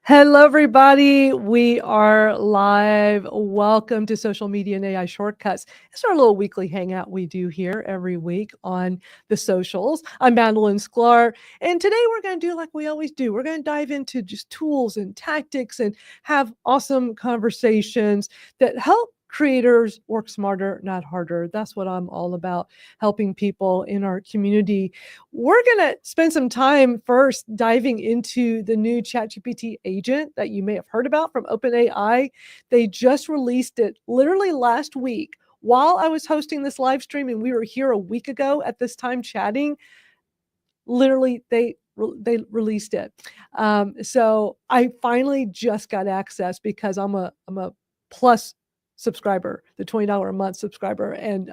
Hello, everybody. We are live. Welcome to Social Media and AI Shortcuts. It's our little weekly hangout we do here every week on the socials. I'm Madalyn, and today we're going to do like we always do. We're going to dive into just tools and tactics and have awesome conversations that help creators work smarter, not harder. That's what I'm all about, helping people in our community. We're going to spend some time first diving into the new ChatGPT agent that you may have heard about from OpenAI. They just released it literally last week while I was hosting this live stream, and we were here a week ago at this time chatting. Literally, they released it. So I finally just got access because I'm a plus subscriber, the $20 a month subscriber, and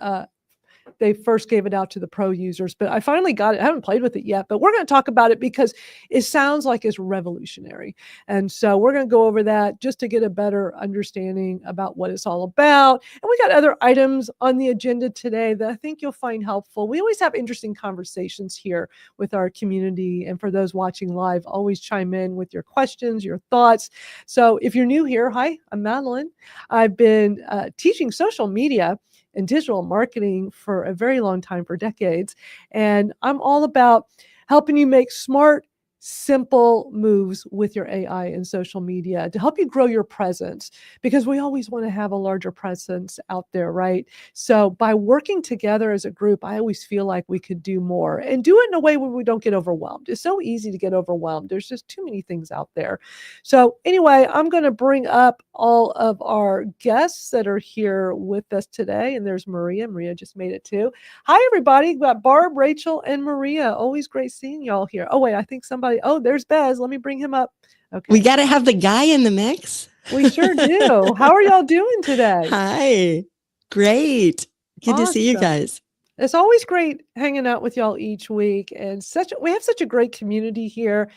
they first gave it out to the pro users, but I finally got it. I haven't played with it yet, but we're going to talk about it because it sounds like it's revolutionary. And so we're going to go over that just to get a better understanding about what it's all about. And we got other items on the agenda today that I think you'll find helpful. We always have interesting conversations here with our community. And for those watching live, always chime in with your questions, your thoughts. So if you're new here, hi, I'm Madalyn. I've been teaching social media and digital marketing for a very long time, for decades. And I'm all about helping you make smart, simple moves with your AI and social media to help you grow your presence, because we always want to have a larger presence out there, right? So by working together as a group, I always feel like we could do more and do it in a way where we don't get overwhelmed. It's so easy to get overwhelmed. There's just too many things out there. So anyway, I'm going to bring up all of our guests that are here with us today. And there's Maria. Maria just made it too. Hi, everybody. We've got Barb, Rachel, and Maria. Always great seeing y'all here. Oh, wait, I think somebody, oh, there's Bez. Let me bring him up. Okay. We got to have the guy in the mix. We sure do. How are y'all doing today? Hi. Great. Good to see you guys. It's always great hanging out with y'all each week. And we have such a great community here.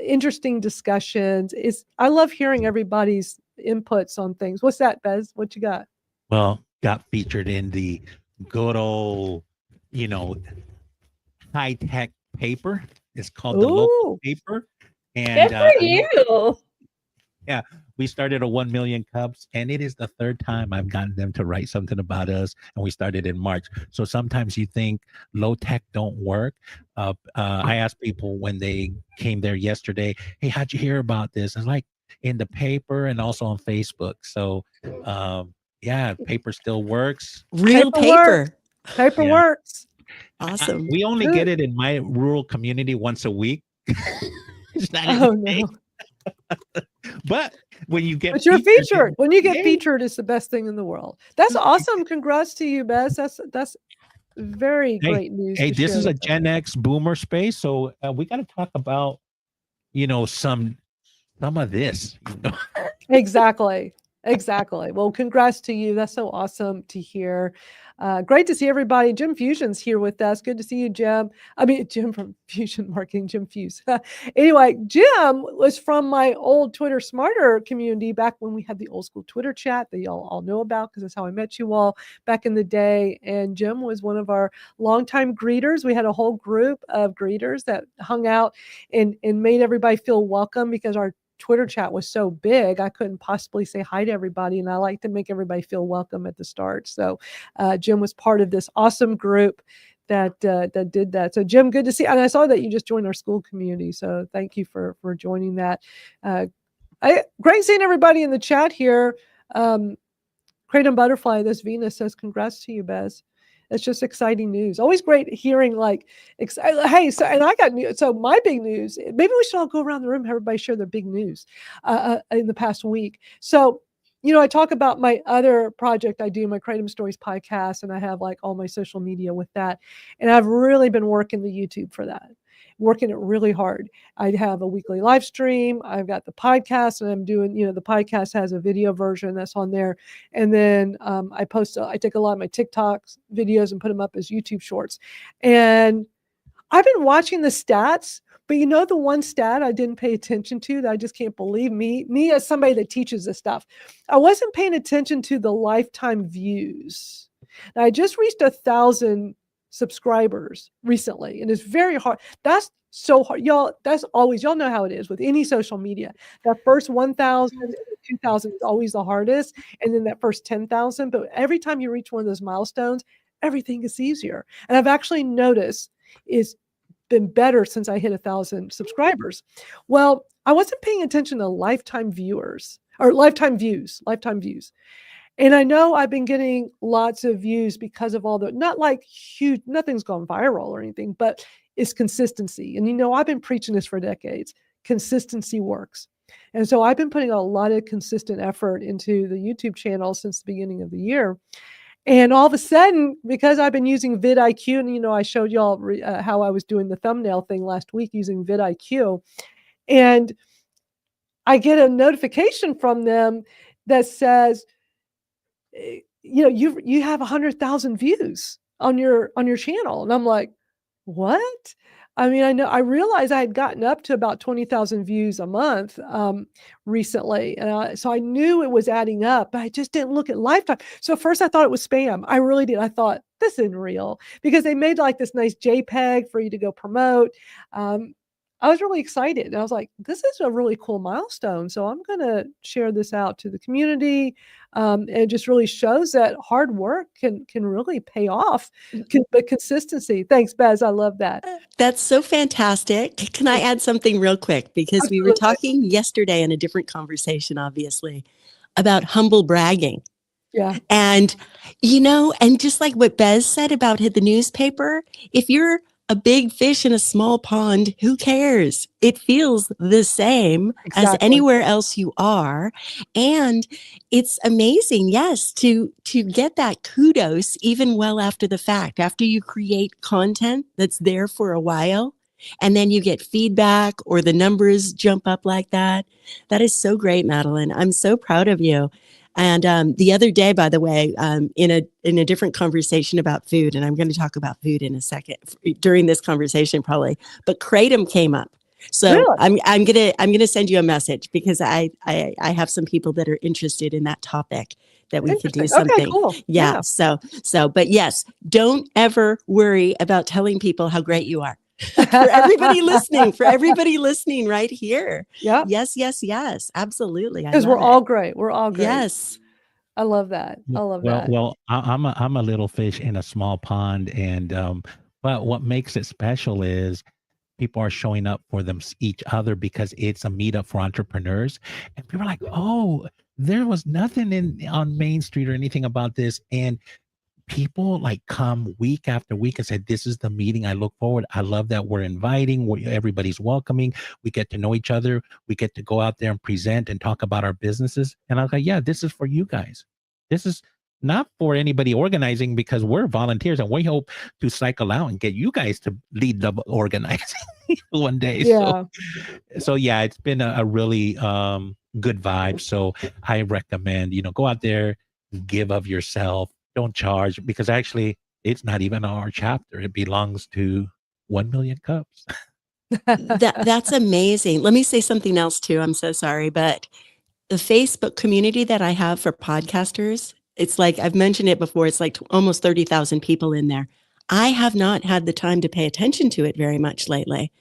Interesting discussions. I love hearing everybody's inputs on things. What's that, Bez? What you got? Well, got featured in the good old, high-tech paper. It's called the local paper. And good for you. Yeah, we started a 1 million cups, and it is the third time I've gotten them to write something about us, and we started in March. So sometimes you think low tech don't work. I asked people when they came there yesterday, hey, how'd you hear about this? It's like in the paper and also on Facebook. So yeah, paper still works. Real paper. Paper works. Awesome. We only get it in my rural community once a week. It's not no. But when you get you're featured. When you get featured, it's the best thing in the world. That's awesome. Congrats to you, Bez. That's very great news. Hey, this is a Gen X boomer space, so we got to talk about, some of this. Exactly. Well, congrats to you. That's so awesome to hear. Great to see everybody. Jim Fusion's here with us. Good to see you, Jim. I mean, Jim from Fusion Marketing, Jim Fuse. Anyway, Jim was from my old Twitter Smarter community back when we had the old school Twitter chat that y'all all know about, because that's how I met you all back in the day. And Jim was one of our longtime greeters. We had a whole group of greeters that hung out and made everybody feel welcome, because our Twitter chat was so big, I couldn't possibly say hi to everybody. And I like to make everybody feel welcome at the start. So Jim was part of this awesome group that did that. So Jim, good to see. And I saw that you just joined our school community. So thank you for joining that. Great seeing everybody in the chat here. Kratom Butterfly, this Venus says, congrats to you, Bez. It's just exciting news. Always great hearing hey, so, and I got news. So my big news, maybe we should all go around the room, everybody share their big news in the past week. So, I talk about my other project I do, my Kratom Stories podcast, and I have like all my social media with that. And I've really been working the YouTube for that. Working it really hard. I have a weekly live stream. I've got the podcast, and I'm doing, the podcast has a video version that's on there. And then I take a lot of my TikToks videos and put them up as YouTube shorts. And I've been watching the stats, but the one stat I didn't pay attention to that I just can't believe, me as somebody that teaches this stuff, I wasn't paying attention to the lifetime views. Now, I just reached 1,000 subscribers recently, and it's very hard. That's so hard. Y'all, y'all know how it is with any social media. That first 1,000, 2,000 is always the hardest. And then that first 10,000. But every time you reach one of those milestones, everything gets easier. And I've actually noticed it's been better since I hit 1,000 subscribers. Well, I wasn't paying attention to lifetime views. And I know I've been getting lots of views because of all the, not like huge, nothing's gone viral or anything, but it's consistency. And I've been preaching this for decades. Consistency works. And so I've been putting a lot of consistent effort into the YouTube channel since the beginning of the year. And all of a sudden, because I've been using vidIQ, and I showed y'all how I was doing the thumbnail thing last week using vidIQ, and I get a notification from them that says, you have 100,000 views on your channel. And I'm like, what? I mean, I realized I had gotten up to about 20,000 views a month recently. So I knew it was adding up, but I just didn't look at lifetime. So first I thought it was spam. I really did. I thought this isn't real because they made like this nice JPEG for you to go promote. I was really excited. And I was like, this is a really cool milestone. So I'm going to share this out to the community. And it just really shows that hard work can really pay off. But consistency. Thanks, Bez. I love that. That's so fantastic. Can I add something real quick? Because Absolutely. we were talking yesterday in a different conversation, obviously, about humble bragging. Yeah. And, and just like what Bez said about the newspaper, if you're a big fish in a small pond, who cares? It feels the same as anywhere else you are. And it's amazing, yes, to get that kudos even well after the fact, after you create content that's there for a while, and then you get feedback or the numbers jump up like that. That is so great, Madalyn. I'm so proud of you. And the other day, by the way, in a different conversation about food, and I'm going to talk about food in a second during this conversation probably, but kratom came up. So really? I'm gonna send you a message because I have some people that are interested in that topic that we could do something. Okay, cool. Yeah. So but yes, don't ever worry about telling people how great you are. for everybody listening right here. Yeah. Yes. Absolutely. Because we're all great. We're all great. Yes. I love that. Well, I'm a little fish in a small pond, and but what makes it special is people are showing up for each other because it's a meetup for entrepreneurs, and people are like, "Oh, there was nothing on Main Street or anything about this," and people like come week after week and say, this is the meeting I look forward. I love that we're inviting, everybody's welcoming. We get to know each other. We get to go out there and present and talk about our businesses. And I was like, yeah, this is for you guys. This is not for anybody organizing because we're volunteers and we hope to cycle out and get you guys to lead the organizing one day. Yeah. So yeah, it's been a really good vibe. So I recommend, go out there, give of yourself. Don't charge because actually it's not even our chapter. It belongs to 1 million cups. That's amazing. Let me say something else too. I'm so sorry, but the Facebook community that I have for podcasters, it's like, I've mentioned it before, it's like almost 30,000 people in there. I have not had the time to pay attention to it very much lately.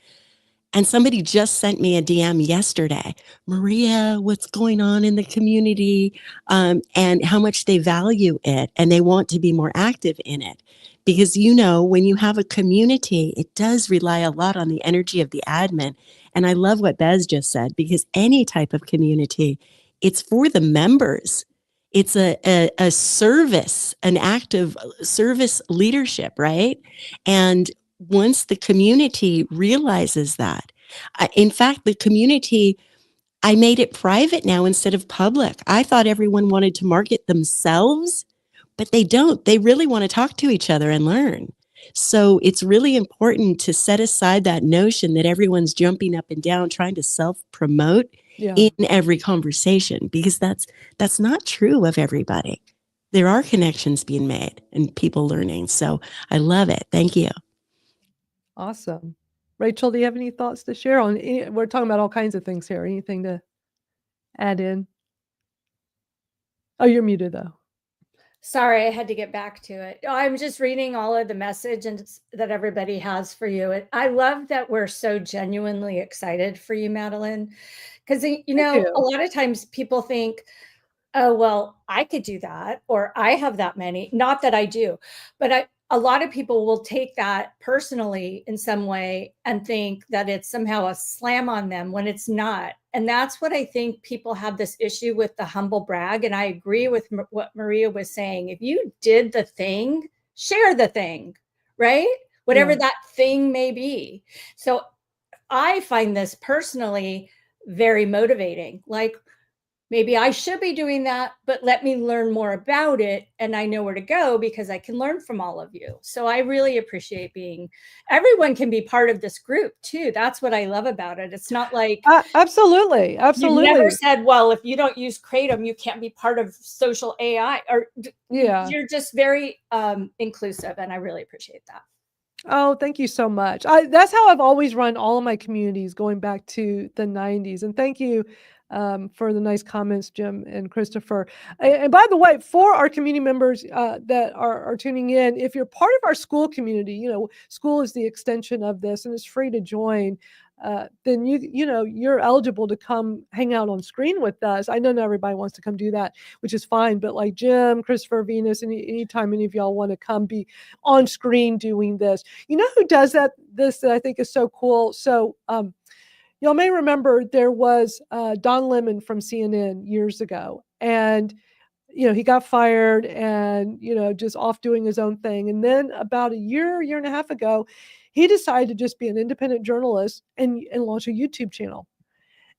And somebody just sent me a DM yesterday, Maria, what's going on in the community, and how much they value it and they want to be more active in it. Because, when you have a community, it does rely a lot on the energy of the admin. And I love what Bez just said, because any type of community, it's for the members. It's a service, an act of service leadership, right? And once the community realizes that, in fact, the community, I made it private now instead of public. I thought everyone wanted to market themselves, but they don't. They really want to talk to each other and learn. So it's really important to set aside that notion that everyone's jumping up and down trying to self-promote in every conversation, because that's not true of everybody. There are connections being made and people learning. So I love it. Thank you. Awesome. Rachel, do you have any thoughts to share on we're talking about all kinds of things here. Anything to add in? Oh, you're muted though. Sorry, I had to get back to it. I'm just reading all of the message that everybody has for you. I love that we're so genuinely excited for you, Madalyn, because Thank a you. lot of times people think, oh, well, I could do that, or I have that many. Not that I do, but a lot of people will take that personally in some way and think that it's somehow a slam on them when it's not. And that's what I think people have this issue with the humble brag. And I agree with what Maria was saying. If you did the thing, share the thing, right? Whatever Yeah. that thing may be. So I find this personally very motivating. Like, maybe I should be doing that, but let me learn more about it. And I know where to go because I can learn from all of you. So I really appreciate everyone can be part of this group too. That's what I love about it. It's not like Absolutely. you've Absolutely. never said, well, if you don't use Kratom, you can't be part of social AI, or Yeah. you're just very inclusive. And I really appreciate that. Oh, thank you so much. That's how I've always run all of my communities going back to the 90s. And thank you for the nice comments, Jim and Christopher. And by the way, for our community members that are tuning in, if you're part of our school community, school is the extension of this and it's free to join. Then you're eligible to come hang out on screen with us. I know not everybody wants to come do that, which is fine. But like Jim, Christopher, Venus, anytime any of y'all want to come be on screen doing this, you know who does that? This that I think is so cool. So y'all may remember there was Don Lemon from CNN years ago, and he got fired and just off doing his own thing. And then about a year and a half ago, he decided to just be an independent journalist and launch a YouTube channel.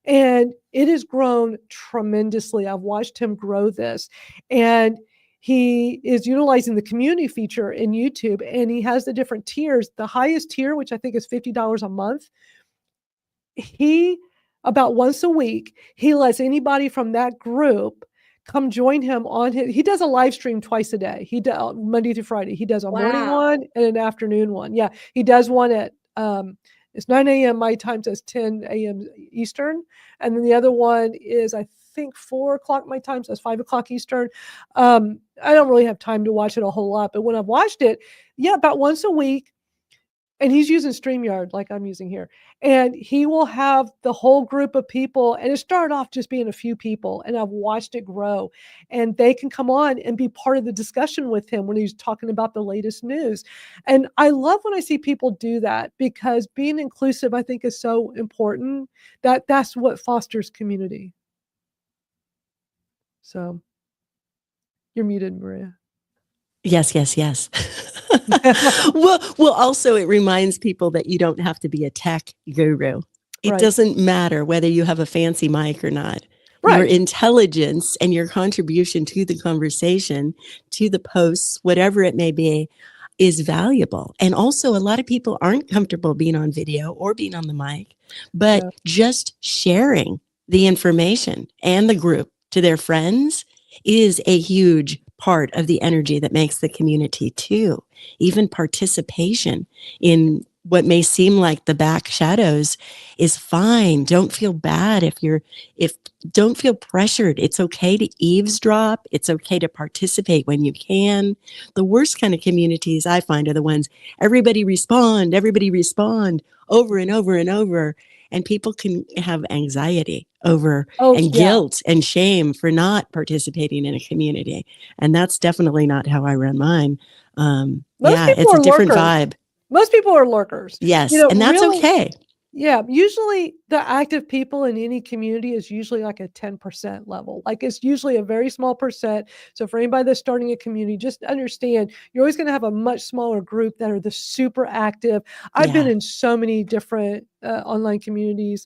And it has grown tremendously. I've watched him grow this. And he is utilizing the community feature in YouTube, and he has the different tiers. The highest tier, which I think is $50 a month, he about once a week, he lets anybody from that group come join him on he does a live stream twice a day. He does Monday through Friday. He does a morning one and an afternoon one. Yeah, he does one at it's 9 a.m. my time, so it's 10 a.m. Eastern. And then the other one is, I think, 4 o'clock my time, so it's 5 o'clock Eastern. I don't really have time to watch it a whole lot, but when I've watched it, about once a week, and he's using StreamYard like I'm using here. And he will have the whole group of people. And it started off just being a few people. And I've watched it grow. And they can come on and be part of the discussion with him when he's talking about the latest news. And I love when I see people do that, because being inclusive, I think, is so important. That's what fosters community. So you're muted, Maria. Yes. well, also it reminds people that you don't have to be a tech guru. It Right. doesn't matter whether you have a fancy mic or not. Right. Your intelligence and your contribution to the conversation, to the posts, whatever it may be, is valuable. And also, a lot of people aren't comfortable being on video or being on the mic, but just sharing the information and the group to their friends is a huge part of the energy that makes the community too. Even participation in what may seem like the back shadows is fine. Don't feel bad don't feel pressured. It's okay to eavesdrop. It's okay to participate when you can. The worst kind of communities I find are the ones everybody respond over and over and over. And people can have anxiety over guilt and shame for not participating in a community. And that's definitely not how I run mine. It's a different vibe. Most people are lurkers. Yes. And that's really, okay. Yeah. Usually the active people in any community is usually like a 10% level. Like it's usually a very small percent. So for anybody that's starting a community, just understand you're always going to have a much smaller group that are the super active. I've been in so many different online communities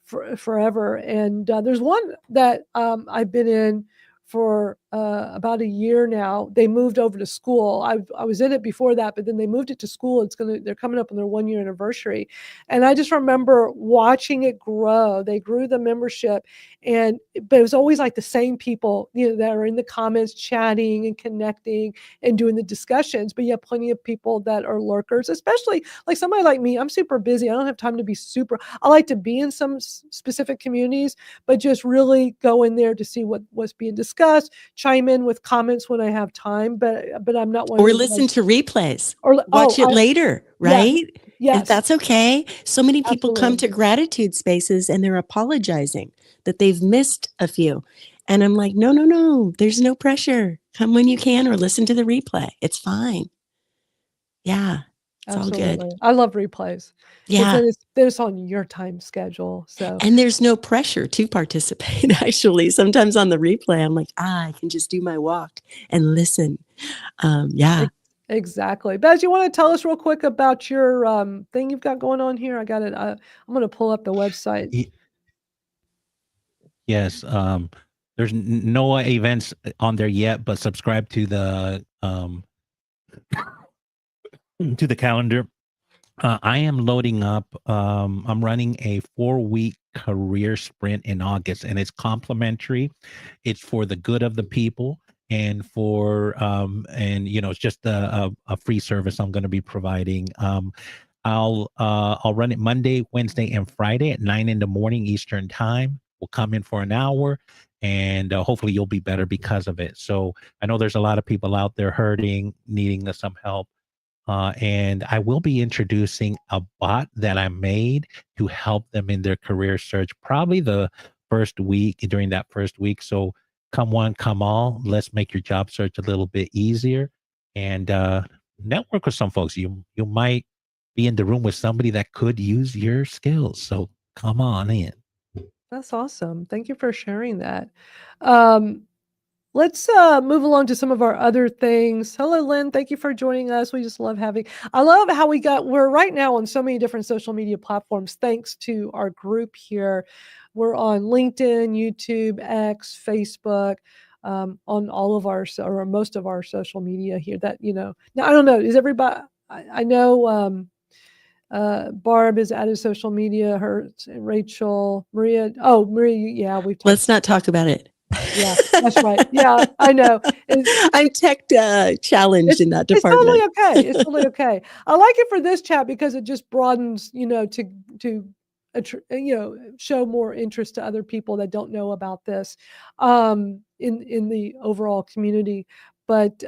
forever. And there's one that I've been in for about a year now. They moved over to school. I was in it before that, but then they moved it to school. They're coming up on their 1 year anniversary. And I just remember watching it grow. They grew the membership, but it was always like the same people, that are in the comments chatting and connecting and doing the discussions. But you have plenty of people that are lurkers, especially like somebody like me. I'm super busy. I don't have time to be I like to be in some specific communities, but just really go in there to see what's being discussed, chime in with comments when I have time, but I'm not one of Or those listen ones- to replays. or Watch it later, yeah, right? yes, And that's okay. So many people come absolutely. to gratitude spaces and they're apologizing that they've missed a few. And I'm like, no, there's no pressure. Come when you can or listen to the replay. It's fine. Yeah, it's all good. Absolutely. I love replays because Yeah. then it's on your time schedule. So And there's no pressure to participate, actually. Sometimes on the replay, I'm like, I can just do my walk and listen. Yeah. exactly. Bez, you want to tell us real quick about your thing you've got going on here? I got it. I'm going to pull up the website. Yes. There's no events on there yet, but subscribe to the calendar. I am loading up. I'm running a 4-week career sprint in August, and it's complimentary. It's for the good of the people, and for and it's just a free service I'm going to be providing. I'll run it Monday, Wednesday, and Friday at 9 in the morning Eastern time. We'll come in for an hour, and hopefully you'll be better because of it. So I know there's a lot of people out there hurting, needing some help. And I will be introducing a bot that I made to help them in their career search, probably during that first week. So come one, come all. Let's make your job search a little bit easier, and network with some folks. You might be in the room with somebody that could use your skills. So come on in. That's awesome. Thank you for sharing that. Let's move along to some of our other things. Hello, Lynn. Thank you for joining us. We just love having. I love how we're right now on so many different social media platforms. Thanks to our group here, we're on LinkedIn, YouTube, X, Facebook, on all of our or most of our social media here. That now I don't know. Is everybody? I know. Barb is added social media. Rachel, Maria. Oh, Maria. Yeah, we've talked. Let's not talk about it. Yeah, that's right. Yeah, I know. I'm tech challenged in that It's department. totally okay. It's totally okay. I like it for this chat because it just broadens, to show more interest to other people that don't know about this, in the overall community. But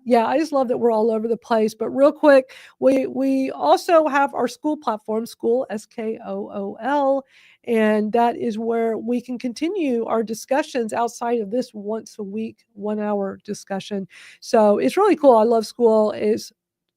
yeah, I just love that we're all over the place. But real quick, we also have our school platform, School SKOOL, and that is where we can continue our discussions outside of this once a week, 1 hour discussion. So it's really cool. I love School.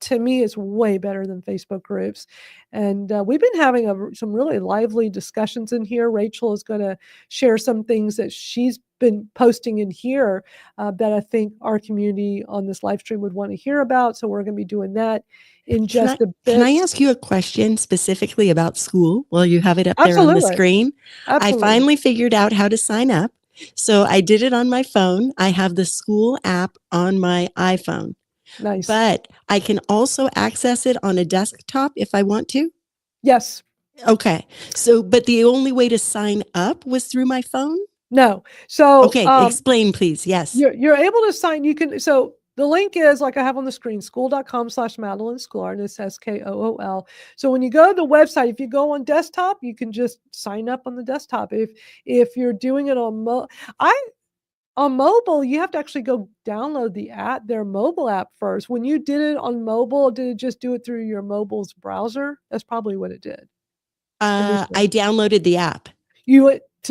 To me, it's way better than Facebook groups. And we've been having some really lively discussions in here. Rachel is going to share some things that she's been posting in here that I think our community on this live stream would want to hear about. So we're going to be doing that in just a bit. Can I ask you a question specifically about School while you have it up there on the Absolutely. screen? Absolutely. I finally figured out how to sign up. So I did it on my phone. I have the School app on my iPhone. Nice. But I can also access it on a desktop if I want to. Yes. Okay. So, but the only way to sign up was through my phone? No. So okay, explain, please. Yes. You're able to sign. So the link is like I have on the screen, school.com/Madalyn Sklar, and it says KOOL. So when you go to the website, if you go on desktop, you can just sign up on the desktop. If you're doing it on mobile, you have to actually go download their mobile app first. When you did it on mobile, did it just do it through your mobile's browser? That's probably what it did. I downloaded the app.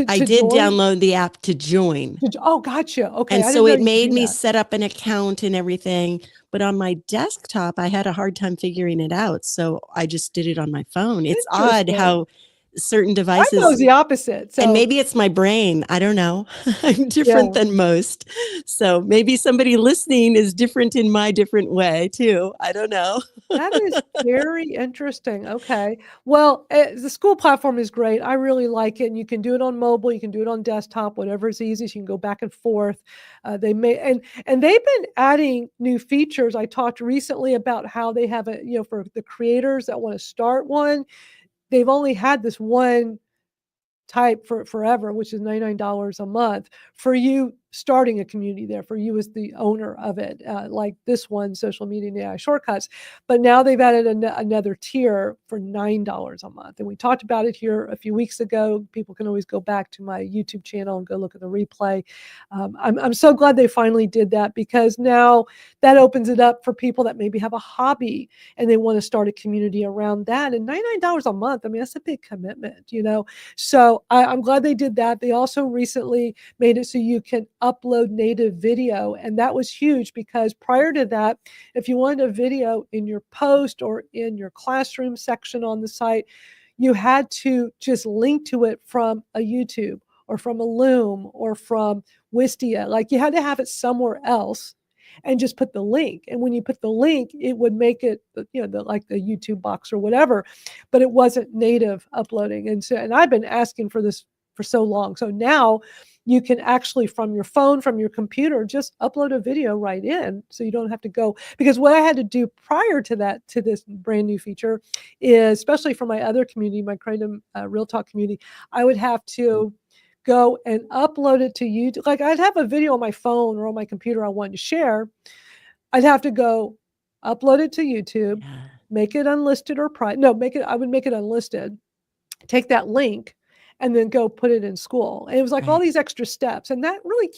I did join? Download the app to join. Oh, gotcha. Okay. And so it made me set up an account and everything. But on my desktop, I had a hard time figuring it out. So I just did it on my phone. It's odd how certain devices. I know it's the opposite. So. And maybe it's my brain. I don't know. I'm different than most. So maybe somebody listening is different in my different way too. I don't know. That is very interesting. Okay. Well, the School platform is great. I really like it. And you can do it on mobile. You can do it on desktop, whatever is easiest. You can go back and forth. And they've been adding new features. I talked recently about how they have for the creators that want to start one, they've only had this one type for forever, which is $99 a month. For you starting a community there, for you as the owner of it, like this one, Social Media and AI Shortcuts. But now they've added another tier for $9 a month. And we talked about it here a few weeks ago. People can always go back to my YouTube channel and go look at the replay. I'm so glad they finally did that, because now that opens it up for people that maybe have a hobby and they want to start a community around that. And $99 a month, I mean, that's a big commitment, So I'm glad they did that. They also recently made it so you can upload native video. And that was huge, because prior to that, if you wanted a video in your post or in your classroom section on the site, you had to just link to it from a YouTube or from a Loom or from Wistia. Like, you had to have it somewhere else and just put the link. And when you put the link, it would make it, like the YouTube box or whatever, but it wasn't native uploading. And I've been asking for this for so long. So now you can actually, from your phone, from your computer, just upload a video right in. So you don't have to go, because what I had to do prior to that, to this brand new feature, is, especially for my other community, my Kratom Real Talk community, I would have to go and upload it to YouTube. Like, I'd have a video on my phone or on my computer I wanted to share. I'd have to go upload it to YouTube, make it unlisted or private. No, I would make it unlisted, take that link, and then go put it in school. And it was like all these extra steps. And that really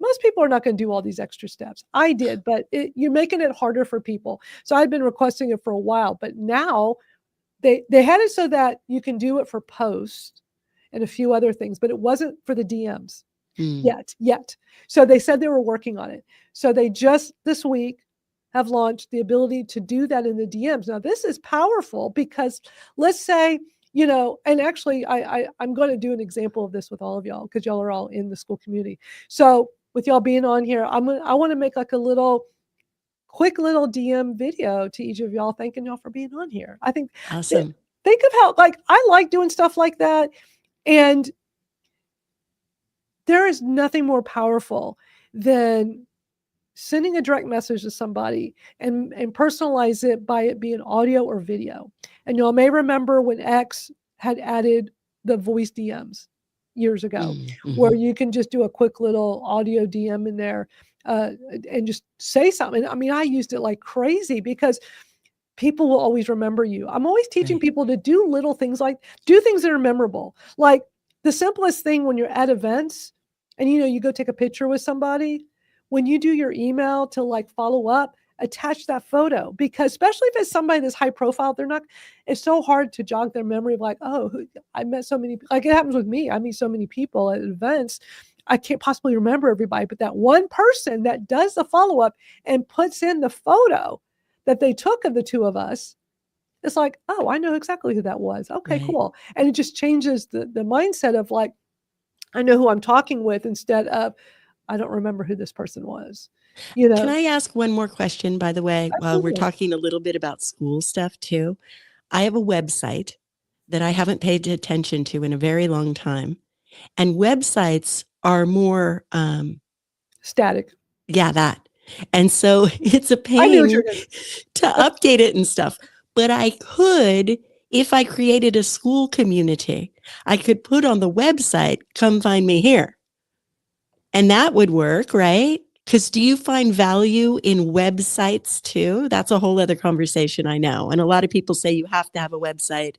most people are not going to do all these extra steps. I did, but you're making it harder for people. So I'd been requesting it for a while, but now they had it so that you can do it for posts and a few other things, but it wasn't for the DMs yet. So they said they were working on it. So they just this week have launched the ability to do that in the DMs. Now, this is powerful, because let's say, and actually I'm going to do an example of this with all of y'all, because y'all are all in the school community. So with y'all being on here, I want to make like a quick little DM video to each of y'all, thanking y'all for being on here. I think awesome. Think of how, I like doing stuff like that. And there is nothing more powerful than sending a direct message to somebody and personalize it by it being audio or video. And y'all may remember when X had added the voice DMs years ago, where you can just do a quick little audio DM in there and just say something. I mean, I used it like crazy, because people will always remember you. I'm always teaching people to do little things, like do things that are memorable. Like the simplest thing when you're at events and, you go take a picture with somebody, when you do your email to follow up, attach that photo, because especially if it's somebody that's high profile, it's so hard to jog their memory of I met so many, like it happens with me. I meet so many people at events. I can't possibly remember everybody, but that one person that does the follow-up and puts in the photo that they took of the two of us, it's like, oh, I know exactly who that was. Okay, cool. And it just changes the mindset of I know who I'm talking with, instead of, I don't remember who this person was. Can I ask one more question, by the way, while we're Absolutely. talking a little bit about school stuff too? I have a website that I haven't paid attention to in a very long time. And websites are more static. Yeah, that. And so it's a I knew what pain you were gonna to update it and stuff. But I could, if I created a school community, I could put on the website, come find me here. And that would work, right? Because do you find value in websites too? That's a whole other conversation, I know. And a lot of people say you have to have a website.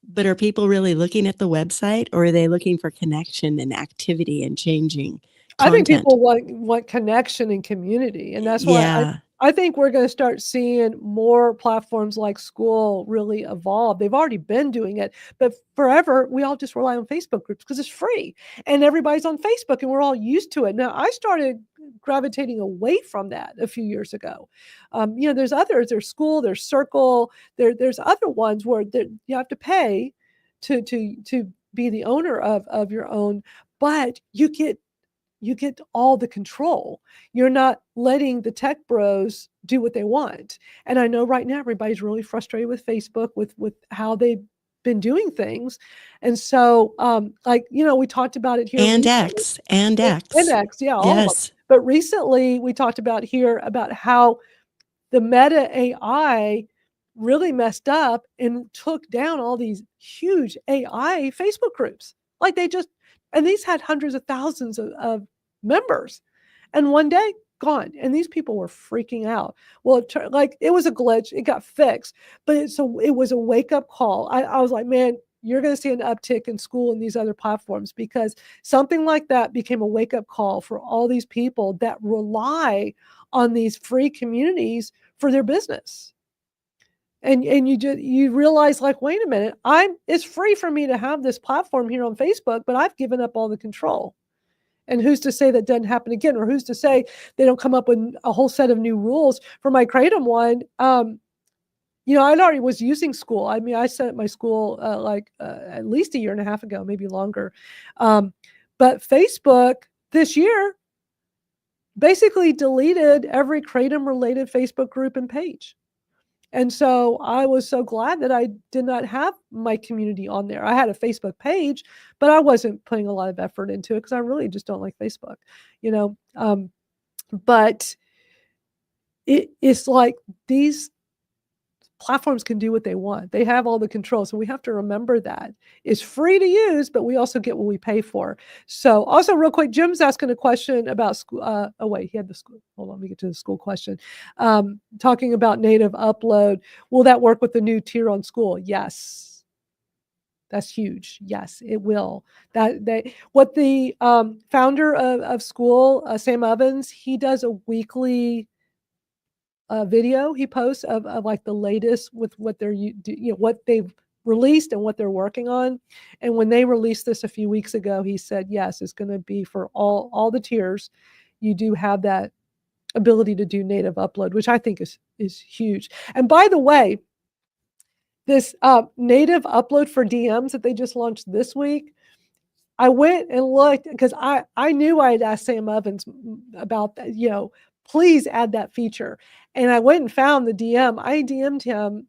But are people really looking at the website, or are they looking for connection and activity and changing content? I think people want connection and community. And that's why I think we're going to start seeing more platforms like school really evolve. They've already been doing it, but forever we all just rely on Facebook groups because it's free and everybody's on Facebook and we're all used to it. Now, I started gravitating away from that a few years ago. There's others, there's School, there's Circle, there's other ones where you have to pay to be the owner of your own, but you get all the control. You're not letting the tech bros do what they want. And I know right now everybody's really frustrated with Facebook, with how they've been doing things. And so, we talked about it here. And recently. X, and X. And X, yeah. All yes. of them. But recently we talked about here about how the Meta AI really messed up and took down all these huge AI Facebook groups. And these had hundreds of thousands of members. And one day, gone. And these people were freaking out. Well, it was a glitch. It got fixed, but it was a wake up call. I was like, man, you're going to see an uptick in school and these other platforms, because something like that became a wake up call for all these people that rely on these free communities for their business. And you realize, like, wait a minute, it's free for me to have this platform here on Facebook, but I've given up all the control. And who's to say that doesn't happen again? Or who's to say they don't come up with a whole set of new rules? For my Kratom one, I already was using School. I mean, I set up my School at least a year and a half ago, maybe longer. But Facebook this year basically deleted every Kratom-related Facebook group and page. And so I was so glad that I did not have my community on there. I had a Facebook page, but I wasn't putting a lot of effort into it because I really just don't like Facebook, but it's like these platforms can do what they want. They have all the control. So we have to remember that it's free to use, but we also get what we pay for. So also real quick, Jim's asking a question about school. He had the school. Hold on, let me get to the school question. Talking about native upload. Will that work with the new tier on School? Yes. That's huge. Yes, it will. What the founder of School, Sam Evans, he does a weekly video he posts of like the latest with what they're what they've released and what they're working on. And when they released this a few weeks ago, he said, yes, it's going to be for all the tiers. You do have that ability to do native upload, which I think is huge. And by the way, this native upload for DMs that they just launched this week, I went and looked because I knew I had asked Sam Evans about that, please add that feature. And I went and found the DM. I DM'd him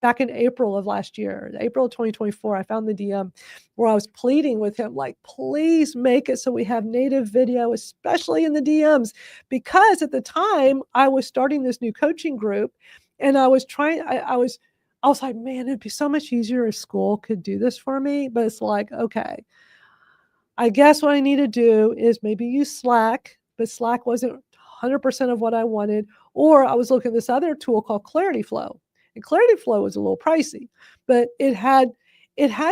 back in April of last year, April of 2024. I found the DM where I was pleading with him, like, please make it so we have native video, especially in the DMs. Because at the time I was starting this new coaching group and I was like, man, it'd be so much easier if School could do this for me. But it's like, okay, I guess what I need to do is maybe use Slack, but Slack wasn't 100% of what I wanted. Or I was looking at this other tool called Clarity Flow. And Clarity Flow was a little pricey, but it had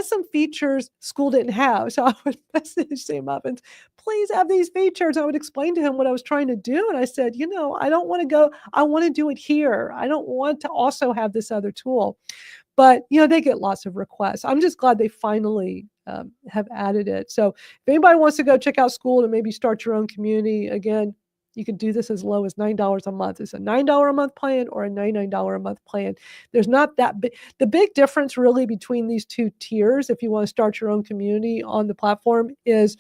some features School didn't have. So I would message Sam up and please have these features. I would explain to him what I was trying to do. And I said, I don't want to go, I want to do it here. I don't want to also have this other tool. But, they get lots of requests. I'm just glad they finally have added it. So if anybody wants to go check out School and maybe start your own community, again, you can do this as low as $9 a month. It's a $9 a month plan or a $99 a month plan. There's not that big. The big difference really between these two tiers, if you want to start your own community on the platform, is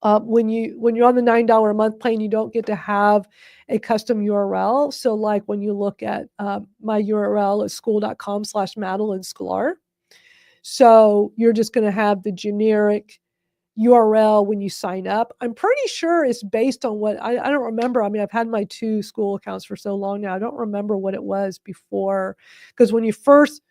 when you're on the $9 a month plan, you don't get to have a custom URL. So like when you look at my URL is school.com/Madalyn Sklar. So you're just going to have the generic URL when you sign up. I'm pretty sure it's based on what I don't remember. I mean, I've had my 2 School accounts for so long now. I don't remember what it was before, because when you first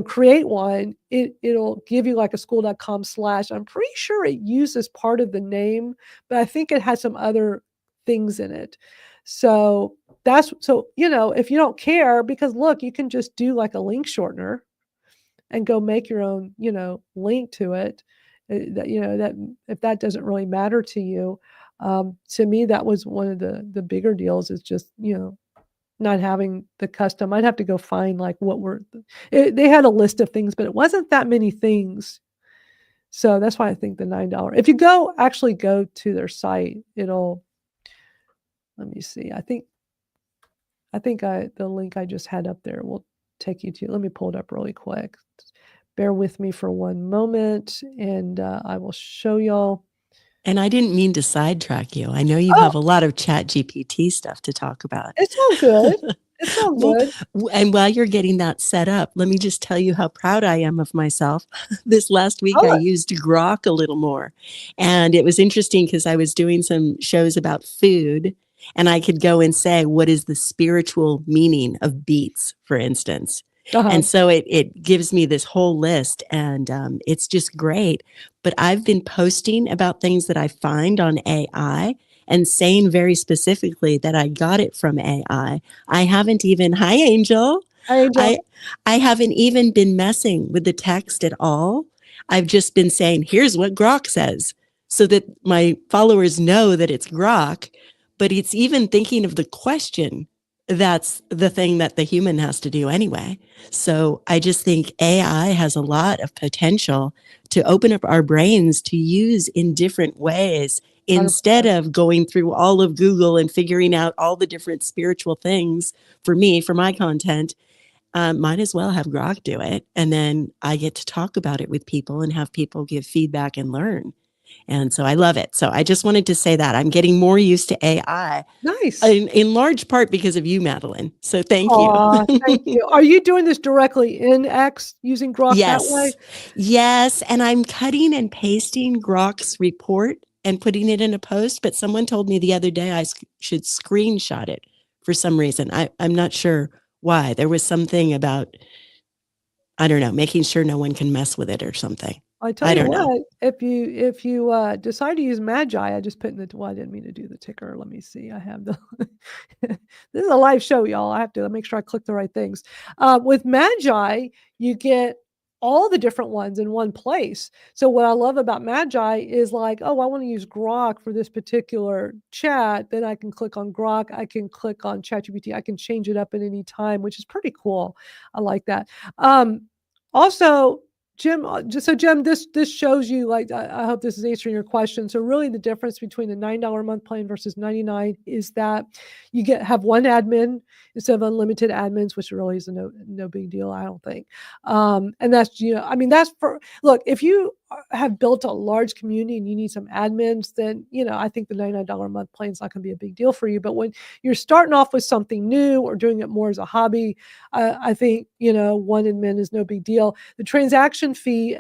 create one, it'll give you like a school.com/. I'm pretty sure it uses part of the name, but I think it has some other things in it. So if you don't care, because look, you can just do like a link shortener and go make your own, link to it. That if that doesn't really matter to you, to me, that was one of the bigger deals, is just, not having the custom. I'd have to go find like they had a list of things, but it wasn't that many things. So that's why I think the $9, if you actually go to their site, let me see. I think the link I just had up there will take you to, let me pull it up really quick. Bear with me for one moment, and I will show y'all. And I didn't mean to sidetrack you. I know you have a lot of Chat GPT stuff to talk about. It's all good. It's all good. And while you're getting that set up, let me just tell you how proud I am of myself. This last week, I used Grok a little more. And it was interesting because I was doing some shows about food, and I could go and say, what is the spiritual meaning of beets, for instance? Uh-huh. And so it gives me this whole list, and it's just great. But I've been posting about things that I find on AI and saying very specifically that I got it from AI. I haven't even, hi, Angel. Hi, Angel. I haven't even been messing with the text at all. I've just been saying, here's what Grok says, so that my followers know that it's Grok, but it's even thinking of the question. That's the thing that the human has to do anyway. So I just think AI has a lot of potential to open up our brains to use in different ways, 100%. instead of going through all of Google and figuring out all the different spiritual things for me, for my content. Might as well have Grok do it. And then I get to talk about it with people and have people give feedback and learn. And so I love it. So I just wanted to say that I'm getting more used to AI Nice. in large part because of you, Madalyn. So thank Aw, you. thank you. Are you doing this directly in X using Grok that way? Yes. And I'm cutting and pasting Grok's report and putting it in a post. But someone told me the other day I should screenshot it for some reason. I'm not sure why. There was something about, I don't know, making sure no one can mess with it or something. I tell you what, if you decide to use Magi, I just put in the, well, I didn't mean to do the ticker. Let me see. I have the, this is a live show, y'all. I have to make sure I click the right things. With Magi, you get all the different ones in one place. So what I love about Magi is like, oh, I want to use Grok for this particular chat. Then I can click on Grok. I can click on ChatGPT. I can change it up at any time, which is pretty cool. I like that. Also, Jim, Jim, this shows you, like, I hope this is answering your question. So really the difference between the $9 a month plan versus 99 is that you have one admin instead of unlimited admins, which really is no big deal, I don't think. And that's, I mean, that's for, look, if you have built a large community and you need some admins, then, I think the $99 a month plan is not going to be a big deal for you. But when you're starting off with something new or doing it more as a hobby, I think, one admin is no big deal. The transaction fee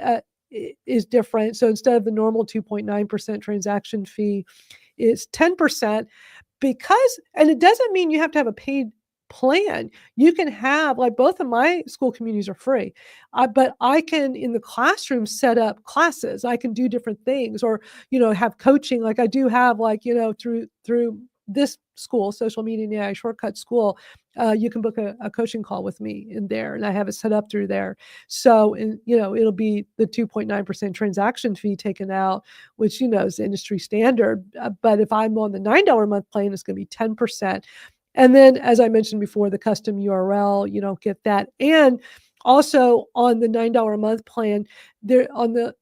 is different. So instead of the normal 2.9% transaction fee, it's 10%, because, and it doesn't mean you have to have a paid plan. You can have, like, both of my school communities are free, but I can, in the classroom, set up classes. I can do different things, or have coaching, like I do have, like, through this school, Social Media and AI Shortcut School, you can book a coaching call with me in there, and I have it set up through there. So, it'll be the 2.9% transaction fee taken out, which, is industry standard. But if I'm on the $9 a month plan, it's going to be 10%. And then, as I mentioned before, the custom URL, you don't get that. And also on the $9 a month plan, there on the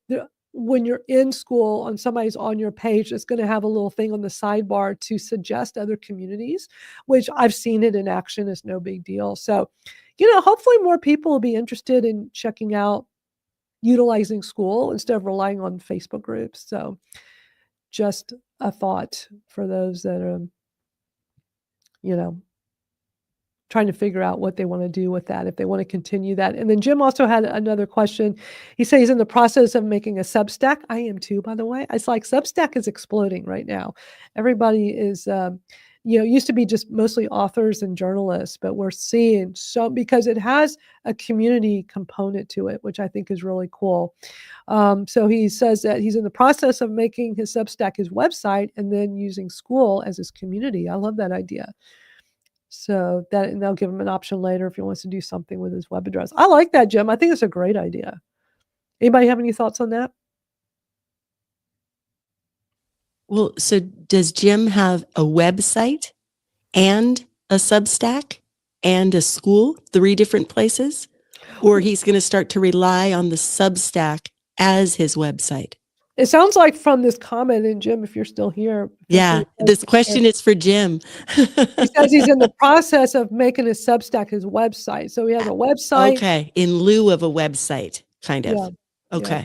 when you're in school, on somebody's on your page, it's going to have a little thing on the sidebar to suggest other communities, which I've seen it in action. It's no big deal. So, hopefully more people will be interested in checking out utilizing school instead of relying on Facebook groups. So just a thought for those that are, trying to figure out what they want to do with that, if they want to continue that. And then Jim also had another question. He says he's in the process of making a Substack. I am too, by the way. It's like Substack is exploding right now. Everybody is, used to be just mostly authors and journalists, but we're seeing because it has a community component to it, which I think is really cool. So he says that he's in the process of making his Substack his website and then using school as his community. I love that idea. So and they'll give him an option later if he wants to do something with his web address. I like that, Jim. I think it's a great idea. Anybody have any thoughts on that? Well, so does Jim have a website and a Substack and a school, 3 different places? Or he's going to start to rely on the Substack as his website? It sounds like from this comment, and Jim, if you're still here. Yeah, this question is for Jim. He says he's in the process of making his Substack his website. So he has a website. Okay, in lieu of a website, kind of. Yeah. Okay. Yeah.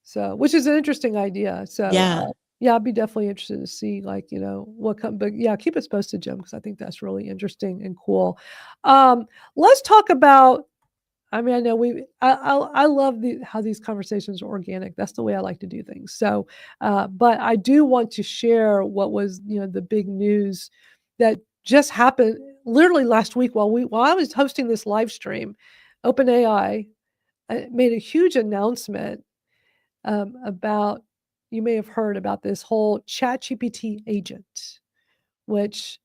So, which is an interesting idea. So yeah, I'd be definitely interested to see, like, what comes. But yeah, keep us posted, Jim, because I think that's really interesting and cool. Let's talk about. I mean, I know I love how these conversations are organic. That's the way I like to do things. So, but I do want to share what was, the big news that just happened literally last week while I was hosting this live stream. OpenAI made a huge announcement about, you may have heard about this whole ChatGPT agent, which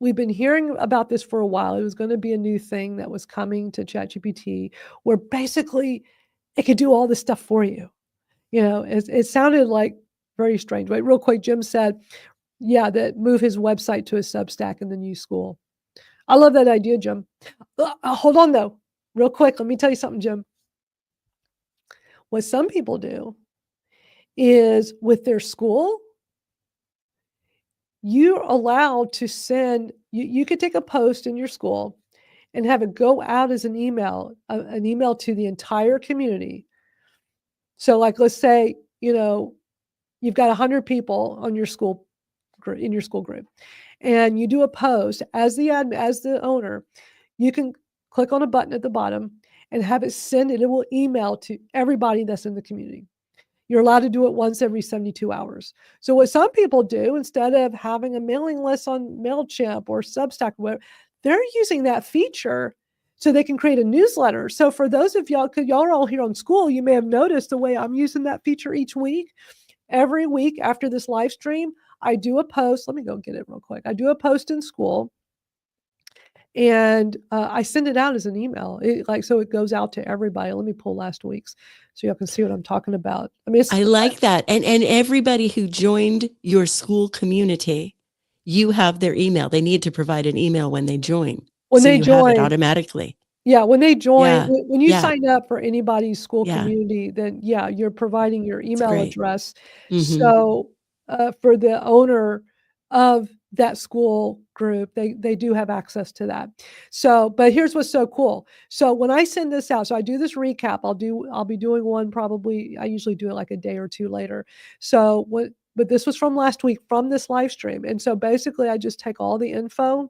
we've been hearing about this for a while. It was going to be a new thing that was coming to ChatGPT, where basically it could do all this stuff for you. It sounded like very strange. But real quick, Jim said, yeah, that move his website to a Substack in the new school. I love that idea, Jim. Hold on, though. Real quick, let me tell you something, Jim. What some people do is with their school, you're allowed to send, you could take a post in your school and have it go out as an email to the entire community. So like, let's say, you've got 100 people on your school in your school group, and you do a post as the owner, you can click on a button at the bottom and have it send it. It will email to everybody that's in the community. You're allowed to do it once every 72 hours. So what some people do, instead of having a mailing list on MailChimp or Substack, they're using that feature so they can create a newsletter. So for those of y'all, because y'all are all here on school, you may have noticed the way I'm using that feature each week. Every week after this live stream, I do a post. Let me go get it real quick. I do a post in school, and I send it out as an email. So it goes out to everybody. Let me pull last week's so y'all can see what I'm talking about. I mean, I like that. And everybody who joined your school community, you have their email. They need to provide an email when they join. When so they you have it join, automatically. yeah, when they join, Yeah, when you yeah. sign up for anybody's school Yeah. community, then yeah, you're providing your email great. address. Mhm. So for the owner of that school group, they do have access to that. So, but here's what's so cool. So when I send this out, so I do this recap. I'll be doing one probably. I usually do it like a day or two later. So but this was from last week from this live stream, and so basically I just take all the info.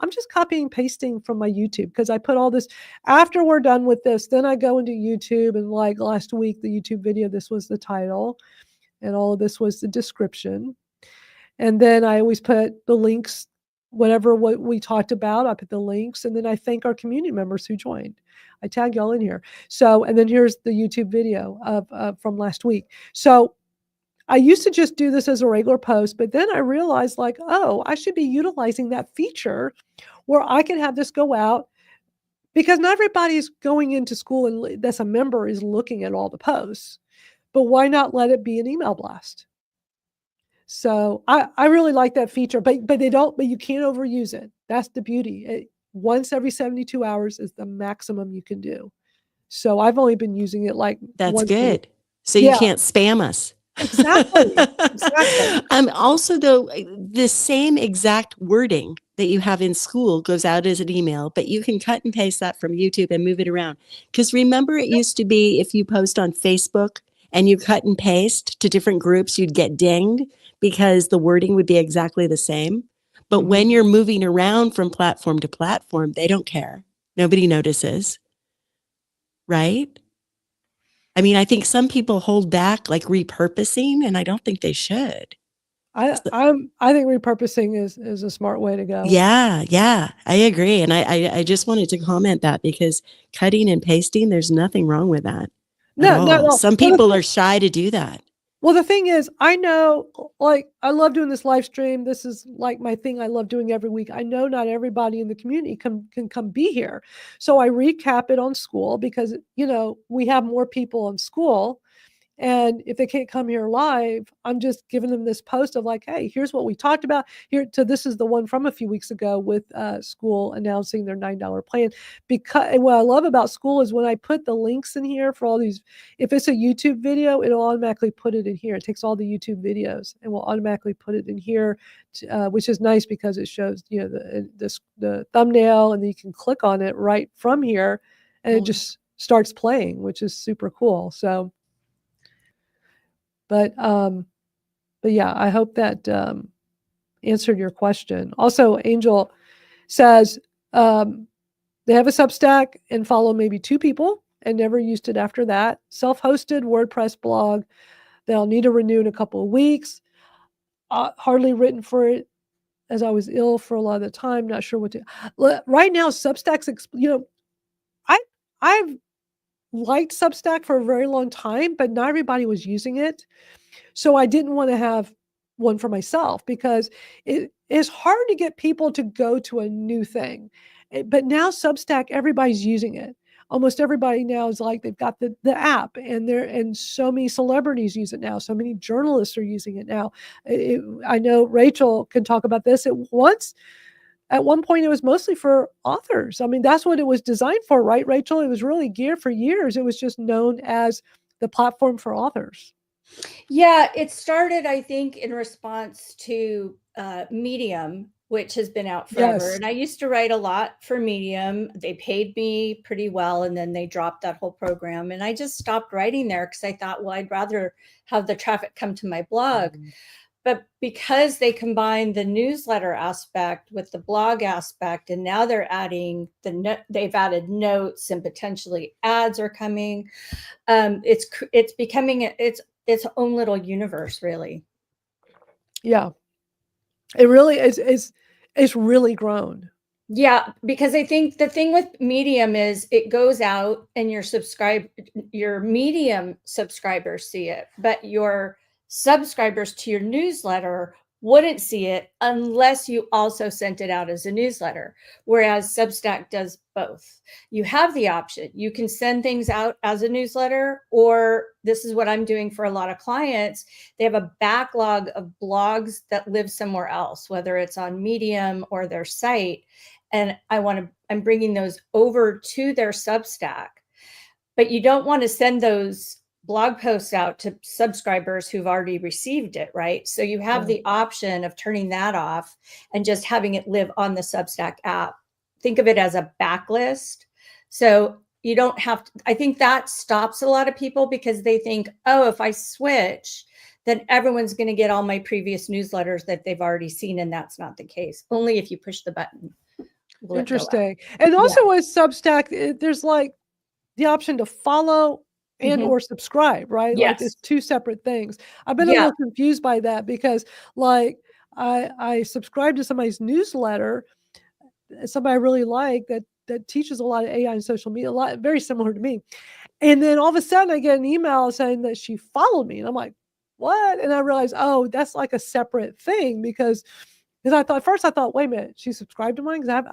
I'm just copying and pasting from my YouTube, because I put all this after we're done with this. Then I go into YouTube, and like last week, the YouTube video, this was the title, and all of this was the description. And then I always put the links, what we talked about, I put the links, and then I thank our community members who joined. I tag y'all in here. So, and then here's the YouTube video of from last week. So I used to just do this as a regular post, but then I realized like, oh, I should be utilizing that feature where I can have this go out, because not everybody's going into school and that's a member is looking at all the posts, but why not let it be an email blast? So I really like that feature, but you can't overuse it. That's the beauty. Once every 72 hours is the maximum you can do. So I've only been using it like That's once good. So you can't spam us. Exactly. Also, though, the same exact wording that you have in school goes out as an email, but you can cut and paste that from YouTube and move it around. Because remember, it used to be if you post on Facebook and you cut and paste to different groups, you'd get dinged because the wording would be exactly the same. But when you're moving around from platform to platform, they don't care. Nobody notices. Right? I mean, I think some people hold back like repurposing, and I don't think they should. I think repurposing is a smart way to go. Yeah, I agree. And I just wanted to comment that, because cutting and pasting, there's nothing wrong with that. No. Some people are shy to do that. Well, the thing is, I know, like, I love doing this live stream. This is like my thing I love doing every week. I know not everybody in the community can come be here. So I recap it on school, because, we have more people on school. And if they can't come here live, I'm just giving them this post of like, hey, here's what we talked about here. So this is the one from a few weeks ago with school announcing their $9 plan. And what I love about school is when I put the links in here for all these, if it's a YouTube video, it'll automatically put it in here. It takes all the YouTube videos and will automatically put it in here, which is nice because it shows, the thumbnail, and then you can click on it right from here, and it just starts playing, which is super cool. So. But yeah, I hope that answered your question. Also, Angel says they have a Substack and follow maybe 2 people and never used it after that. Self-hosted WordPress blog. They'll need to renew in a couple of weeks. Hardly written for it, as I was ill for a lot of the time. Not sure what to. Right now, Substack's, I've liked Substack for a very long time, but not everybody was using it. So I didn't want to have one for myself because it is hard to get people to go to a new thing. But now Substack, everybody's using it. Almost everybody now is like they've got the app, and so many celebrities use it now. So many journalists are using it now. I know Rachel can talk about this. At one point, it was mostly for authors. I mean, that's what it was designed for, right, Rachel? It was really geared for years. It was just known as the platform for authors. Yeah, it started, I think, in response to Medium, which has been out forever. Yes. And I used to write a lot for Medium. They paid me pretty well, and then they dropped that whole program. And I just stopped writing there because I thought, well, I'd rather have the traffic come to my blog. But because they combined the newsletter aspect with the blog aspect, and now they're adding they've added notes, and potentially ads are coming. It's becoming its own little universe, really. Yeah, it really is. It's really grown. Yeah, because I think the thing with Medium is it goes out and your Medium subscribers see it, but your subscribers to your newsletter wouldn't see it unless you also sent it out as a newsletter, whereas Substack does both. You have the option. You can send things out as a newsletter, or this is what I'm doing for a lot of clients. They have a backlog of blogs that live somewhere else, whether it's on Medium or their site. And I'm bringing those over to their Substack, but you don't want to send those blog posts out to subscribers who've already received it, right? So you have the option of turning that off and just having it live on the Substack app. Think of it as a backlist. So you don't have to, I think that stops a lot of people because they think, oh, if I switch, then everyone's going to get all my previous newsletters that they've already seen. And that's not the case. Only if you push the button. Interesting. And also with Substack, there's like the option to follow and or subscribe, right? Yes. Like it's two separate things. I've been a little confused by that because like I subscribe to somebody's newsletter, somebody I really like that teaches a lot of AI and social media, very similar to me. And then all of a sudden I get an email saying that she followed me. And I'm like, what? And I realized, oh, that's like a separate thing because I thought, wait a minute, she subscribed to mine? Because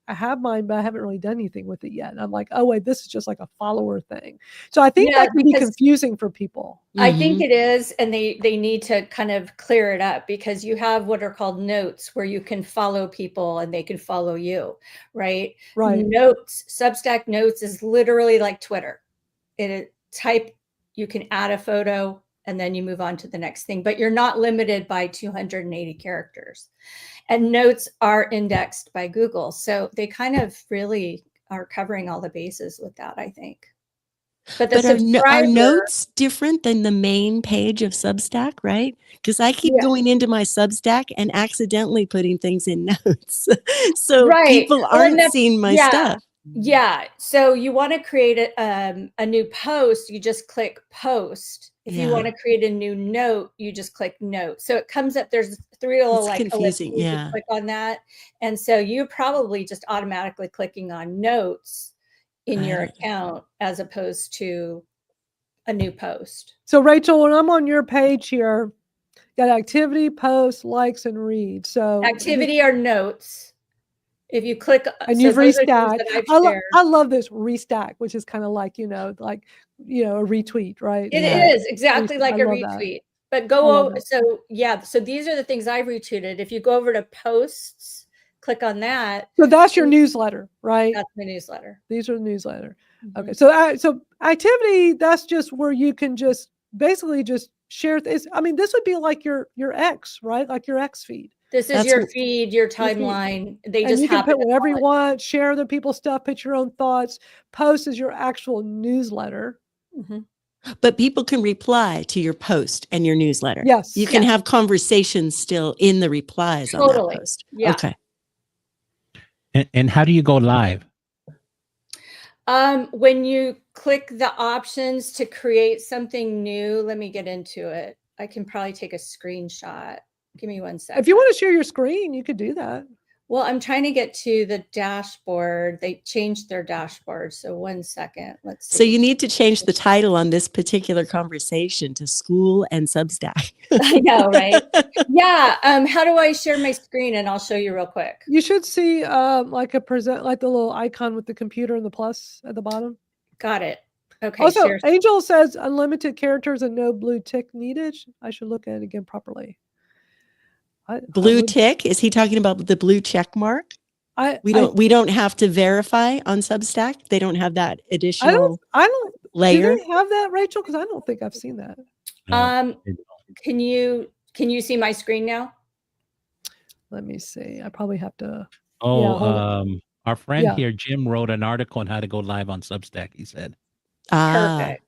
I have mine, but I haven't really done anything with it yet. And I'm like, oh wait, this is just like a follower thing. So I think that can be confusing for people. I think it is, and they need to kind of clear it up because you have what are called notes where you can follow people and they can follow you, right? Right. Notes, Substack notes is literally like Twitter. You can add a photo, and then you move on to the next thing, but you're not limited by 280 characters. And notes are indexed by Google. So they kind of really are covering all the bases with that, I think. But are notes different than the main page of Substack, right? Because I keep going into my Substack and accidentally putting things in notes. So people aren't seeing my stuff. Yeah. So you want to create a new post, you just click post. If you want to create a new note, you just click note. So it comes up, there's three little confusing. You click on that. And so you're probably just automatically clicking on notes in your account as opposed to a new post. So Rachel, when I'm on your page here, got activity, posts, likes, and read. So activity are notes. If you click and you've restacked, I love this restack, which is kind of like, a retweet, right? It is exactly like a retweet. But go over. So these are the things I've retweeted. If you go over to posts, click on that. So that's your newsletter, right? That's my newsletter. These are the newsletter. Okay. So activity, that's just where you can just basically just share this. I mean, this would be like your X, right? Like your X feed. This is your feed, your timeline. You can put whatever you want, share other people's stuff, put your own thoughts. Post is your actual newsletter. But people can reply to your post and your newsletter. Yes. You can have conversations still in the replies on that post. Yeah. Okay. And how do you go live? When you click the options to create something new, let me get into it. I can probably take a screenshot. Give me 1 second. If you want to share your screen, you could do that. Well, I'm trying to get to the dashboard. They changed their dashboard. So 1 second. Let's see. So you need to change the title on this particular conversation to School and Substack. I know, right? Yeah. How do I share my screen? And I'll show you real quick. You should see like the little icon with the computer and the plus at the bottom. Got it. Okay. Also, share. Angel says unlimited characters and no blue tick needed. I should look at it again properly. Blue tick? Is he talking about the blue check mark? We don't have to verify on Substack. They don't have that additional layer. Do they have that, Rachel? Because I don't think I've seen that. Can you see my screen now? Let me see. I probably have to. Our friend here, Jim, wrote an article on how to go live on Substack. He said, Perfect.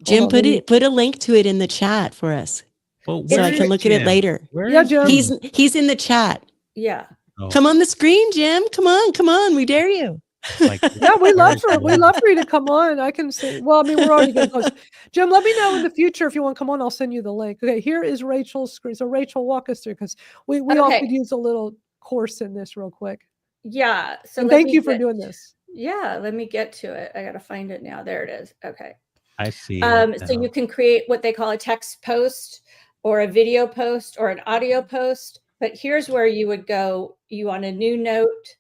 Jim, put a link to it in the chat for us, so I can look at it later. Jim. He's in the chat. Yeah. Oh. Come on the screen, Jim. Come on. We dare you. We love for you to come on. I can say, well, I mean, we're already getting close. Jim, let me know in the future if you want to come on. I'll send you the link. Okay, here is Rachel's screen. So Rachel, walk us through, because we all could use a little course in this real quick. Yeah. So thank you for doing this. Yeah, let me get to it. I got to find it now. There it is. Okay. I see. So you can create what they call a text post or a video post or an audio post. But here's where you would go. You want a new note.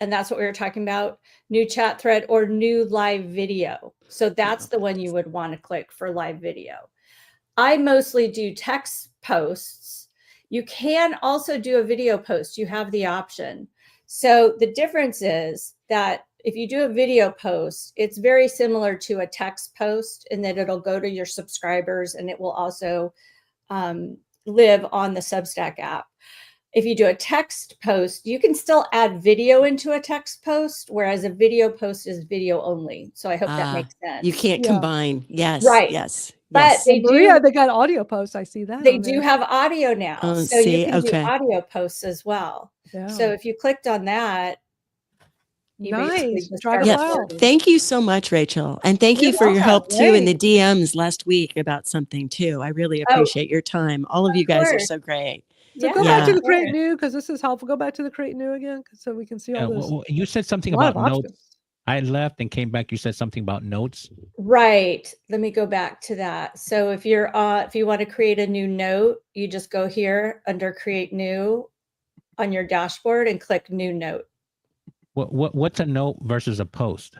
And that's what we were talking about. New chat thread or new live video. So that's the one you would want to click for live video. I mostly do text posts. You can also do a video post. You have the option. So the difference is that if you do a video post, it's very similar to a text post in that it'll go to your subscribers and it will also live on the Substack app. If you do a text post, you can still add video into a text post, whereas a video post is video only. So I hope that makes sense. You can't combine. Yes. Right. Yes. But they got audio posts. I see that. They do have audio now. So you can do audio posts as well. Yeah. So if you clicked on that, nice. Thank you so much, Rachel. And thank you for your help too in the DMs last week about something too. I really appreciate your time. All of you guys are so great. So go back to the Create New, because this is helpful. Go back to the Create New again, so we can see all this. Well, you said something about notes. I left and came back. You said something about notes. Right. Let me go back to that. So if you want to create a new note, you just go here under Create New on your dashboard and click New Note. What's a note versus a post?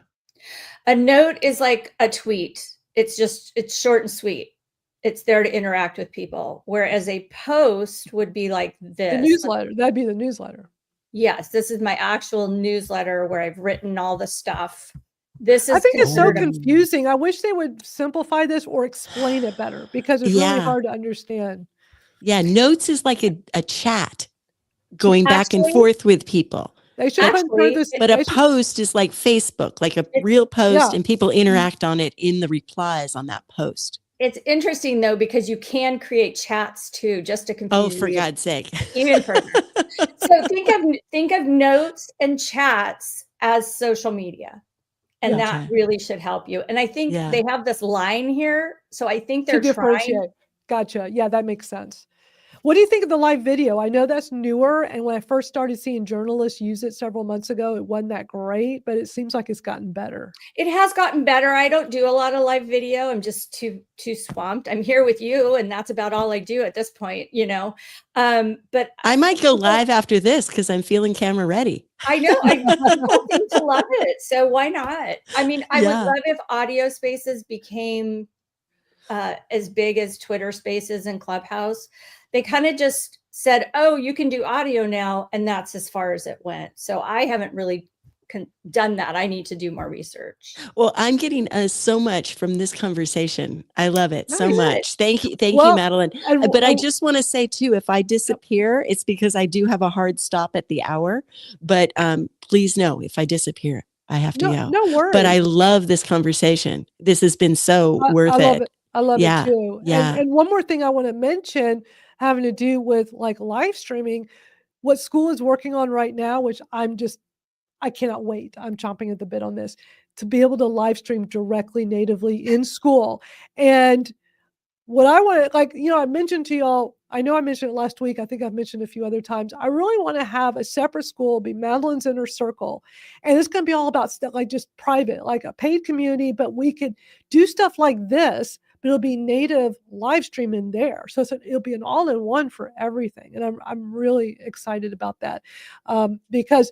A note is like a tweet. It's short and sweet. It's there to interact with people. Whereas a post would be like this. The newsletter. That'd be the newsletter. Yes, this is my actual newsletter where I've written all the stuff. I think it's so confusing. I wish they would simplify this or explain it better, because it's really hard to understand. Yeah, notes is like a chat going back and forth with people. They should but a post is like Facebook, like a real post, and people interact on it in the replies on that post. It's interesting though, because you can create chats too, just to confuse. Oh, for God's sake! Even further. So think of notes and chats as social media, and that really should help you. And I think they have this line here, so I think they're trying. Gotcha. Yeah, that makes sense. What do you think of the live video? I know that's newer, and when I first started seeing journalists use it several months ago, it wasn't that great, but it seems like it's gotten better. It has gotten better. I don't do a lot of live video. I'm just too swamped. I'm here with you, and that's about all I do at this point, But I might go live after this because I'm feeling camera ready. I know. People seem to love it, so why not? I mean, I would love if audio spaces became as big as Twitter Spaces and Clubhouse. They kind of just said, oh, you can do audio now. And that's as far as it went. So I haven't really done that. I need to do more research. Well, I'm getting so much from this conversation. I love it so much. Thank you. Thank you, Madalyn. But I just want to say too, if I disappear, it's because I do have a hard stop at the hour. But please know, if I disappear, I have to go. No worries. But I love this conversation. This has been so worth it. I love it too. Yeah. And one more thing I want to mention, having to do with like live streaming, what school is working on right now, which I cannot wait. I'm chomping at the bit on this, to be able to live stream directly natively in school. And what I want to, I mentioned to y'all, I know I mentioned it last week. I think I've mentioned a few other times. I really want to have a separate school, be Madalyn's Inner Circle. And it's going to be all about stuff like just private, like a paid community, but we could do stuff like this, but it'll be native live streaming there. So it'll be an all-in-one for everything. And I'm really excited about that because,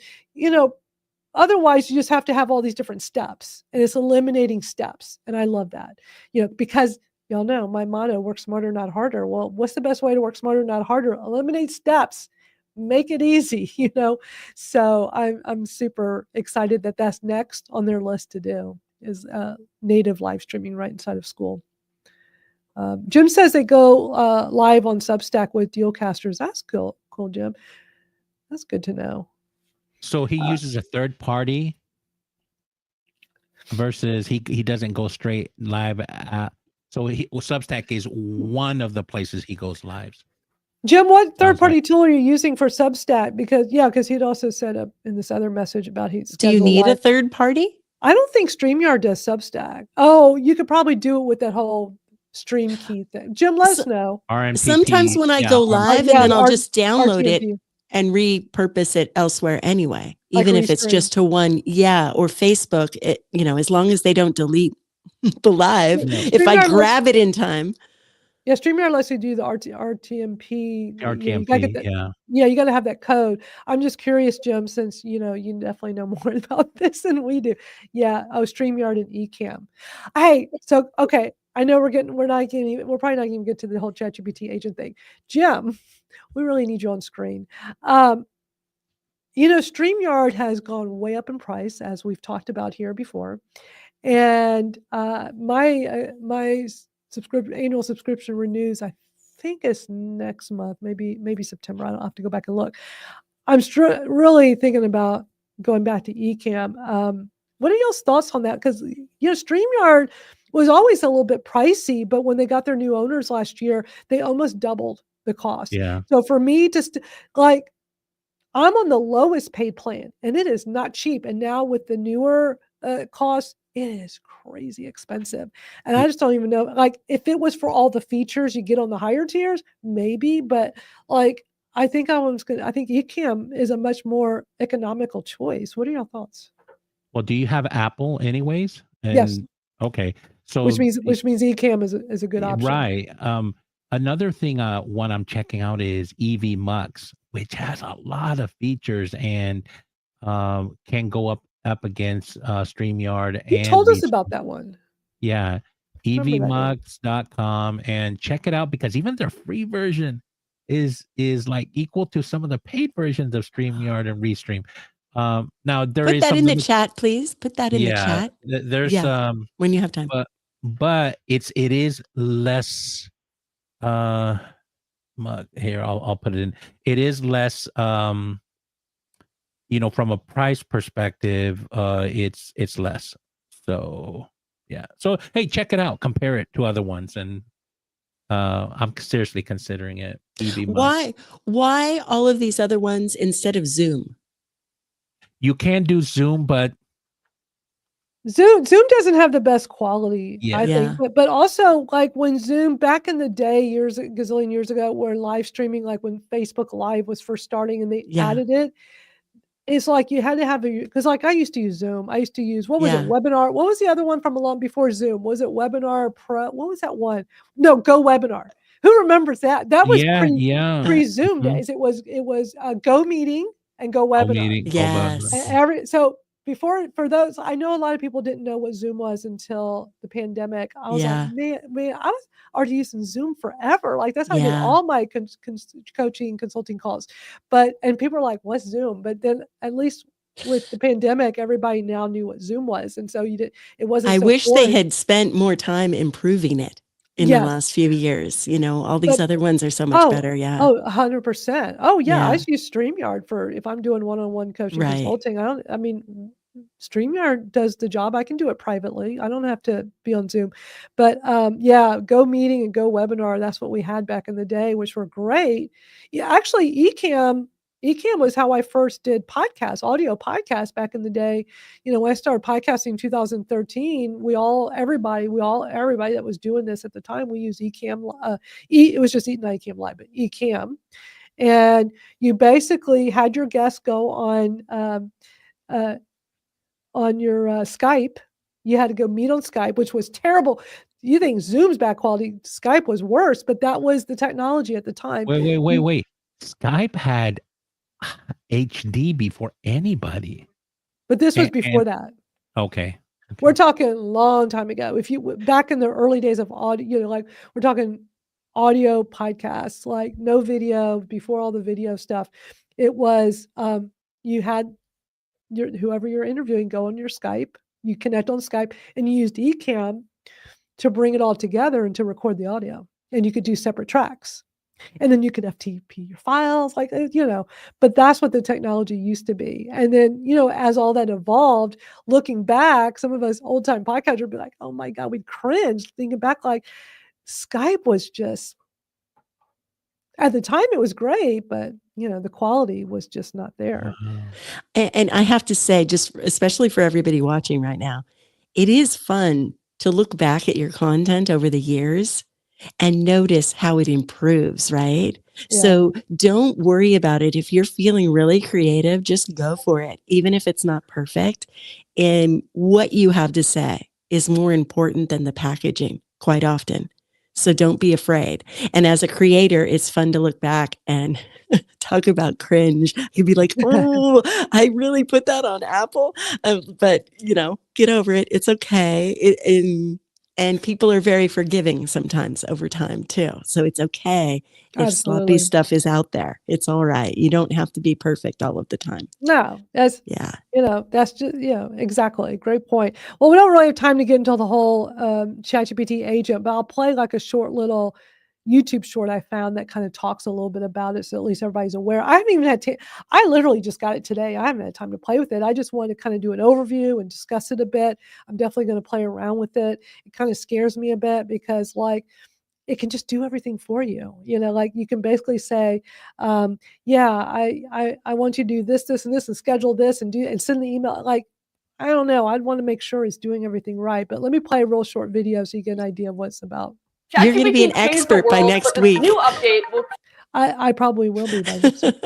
otherwise you just have to have all these different steps, and it's eliminating steps. And I love that, because y'all know my motto, work smarter, not harder. Well, what's the best way to work smarter, not harder? Eliminate steps, make it easy, So I'm super excited that that's next on their list to do is native live streaming right inside of school. Jim says they go live on Substack with Dealcasters. That's cool, Jim. That's good to know. So he uses a third party versus he doesn't go straight live. So Substack is one of the places he goes lives. Jim, what third-party tool are you using for Substack? Because he'd also said up in this other message about Do you need a third party? I don't think StreamYard does Substack. Oh, you could probably do it with that whole stream key thing. Jim, let us know. RMPP, Sometimes when I go live, and then I'll just download it and repurpose it elsewhere anyway, even if it's just to one. Yeah. Or Facebook, as long as they don't delete the live, if I grab it in time. Yeah, StreamYard lets you do the RTMP. RTMP, you got to have that code. I'm just curious, Jim, since you definitely know more about this than we do. Yeah, StreamYard and Ecamm. Hey, so okay, I know we're probably not going to even get to the whole ChatGPT agent thing. Jim, we really need you on screen. StreamYard has gone way up in price, as we've talked about here before, and my annual subscription renews, I think it's next month, maybe September. I'll have to go back and look. I'm really thinking about going back to Ecamm. What are y'all's thoughts on that? Because StreamYard was always a little bit pricey, but when they got their new owners last year, they almost doubled the cost. Yeah. So for me I'm on the lowest paid plan, and it is not cheap. And now with the newer costs, it is crazy expensive. And I just don't even know, if it was for all the features you get on the higher tiers, maybe, but I think Ecamm is a much more economical choice. What are your thoughts? Well, do you have Apple anyways? Yes. Okay. So which means Ecamm is a good option. Right. Another thing one I'm checking out is EV Mux, which has a lot of features and can go up against StreamYard. You told us about that one. Yeah. evmux.com, and check it out, because even their free version is like equal to some of the paid versions of StreamYard and Restream. Now there Put is that in the chat, please. Put that in the chat. There's when you have time. But it is less here, I'll put it in. It is less from a price perspective, it's less. So yeah. So hey, check it out, compare it to other ones, and I'm seriously considering it. Why all of these other ones instead of Zoom? You can do Zoom, but Zoom doesn't have the best quality, I think. But also, when Zoom back in the day, gazillion years ago, where live streaming, when Facebook Live was first starting and they added it, it's you had to have because I used to use Zoom. I used to use, what was it, Webinar? What was the other one from long before Zoom? Was it Webinar Pro? What was that one? No, Go Webinar. Who remembers that? That was pre-Zoom days. It was Go Meeting and Go Webinar. Yes. So before, for those, I know a lot of people didn't know what Zoom was until the pandemic. I was like, man, I was already using Zoom forever. That's how I did all my coaching, consulting calls. And people are like, what's Zoom? But then at least with the pandemic, everybody now knew what Zoom was. And so it wasn't I so wish foreign. they had spent more time improving it in the last few years. All these other ones are so much better. Yeah. Oh, 100%. Oh yeah. I use StreamYard if I'm doing one-on-one coaching consulting. StreamYard does the job. I can do it privately. I don't have to be on Zoom. But Go Meeting and Go Webinar, that's what we had back in the day, which were great. Yeah, actually Ecamm, Ecamm was how I first did podcasts, audio podcasts back in the day. When I started podcasting in 2013, everybody that was doing this at the time, we used Ecamm. It was just not Ecamm Live, but Ecamm. And you basically had your guests go on your Skype. You had to go meet on Skype, which was terrible. You think Zoom's bad quality, Skype was worse, but that was the technology at the time. Wait. Skype had HD before anybody. But this was before that. Okay. We're talking a long time ago. If you back in the early days of audio, like we're talking audio podcasts, like no video, before all the video stuff. It was you had whoever you're interviewing go on your Skype, you connect on Skype, and you used Ecamm to bring it all together and to record the audio. And you could do separate tracks. And then you could FTP your files, but that's what the technology used to be. And then, as all that evolved, looking back, some of us old time podcasters would be like, oh my God, we'd cringe thinking back, like Skype was just, at the time it was great, but the quality was just not there. And I have to say, just especially for everybody watching right now, it is fun to look back at your content over the years and notice how it improves, right? Yeah. So don't worry about it. If you're feeling really creative, just go for it, even if it's not perfect. And what you have to say is more important than the packaging quite often. So don't be afraid. And as a creator, it's fun to look back and talk about cringe. You'd be like, oh, I really put that on Apple. But, get over it. It's okay. And people are very forgiving sometimes over time too. So it's okay if sloppy stuff is out there. It's all right. You don't have to be perfect all of the time. No, that's just, exactly. Great point. Well, we don't really have time to get into the whole ChatGPT agent, but I'll play like a short little YouTube short I found that kind of talks a little bit about it. So at least everybody's aware. I haven't even had I literally just got it today. I haven't had time to play with it. I just wanted to kind of do an overview and discuss it a bit. I'm definitely going to play around with it. It kind of scares me a bit because it can just do everything for you. You can basically say, I want you to do this, this, and this, and schedule this and send the email. I don't know. I'd want to make sure it's doing everything right, but let me play a real short video so you get an idea of what it's about. You're going to be an expert by next week. New update will I probably will be by next week.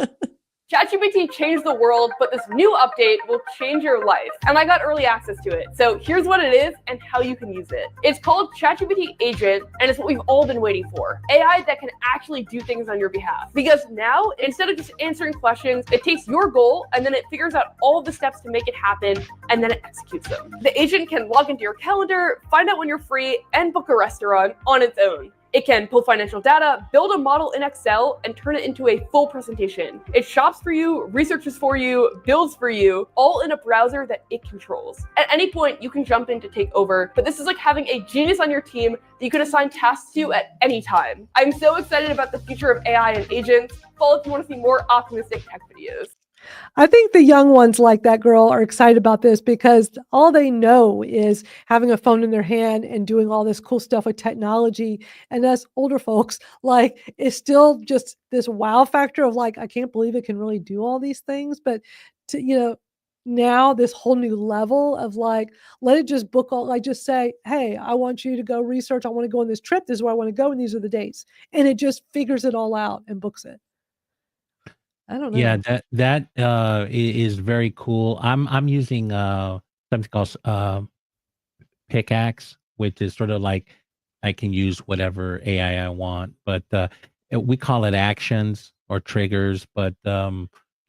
ChatGPT changed the world, but this new update will change your life. And I got early access to it. So here's what it is and how you can use it. It's called ChatGPT Agent, and it's what we've all been waiting for. AI that can actually do things on your behalf. Because now, instead of just answering questions, it takes your goal and then it figures out all of the steps to make it happen, and then it executes them. The agent can log into your calendar, find out when you're free, and book a restaurant on its own. It can pull financial data, build a model in Excel, and turn it into a full presentation. It shops for you, researches for you, builds for you, all in a browser that it controls. At any point, you can jump in to take over, but this is like having a genius on your team that you can assign tasks to at any time. I'm so excited about the future of AI and agents. Follow if you want to see more optimistic tech videos. I think the young ones like that girl are excited about this because all they know is having a phone in their hand and doing all this cool stuff with technology. And us older folks, it's still just this wow factor of I can't believe it can really do all these things. But now this whole new level of let it just book all, just say, hey, I want you to go research. I want to go on this trip. This is where I want to go. And these are the dates. And it just figures it all out and books it. I don't know. Yeah, that is very cool. I'm using something called Pickaxe, which is sort of like I can use whatever AI I want, but we call it actions or triggers. But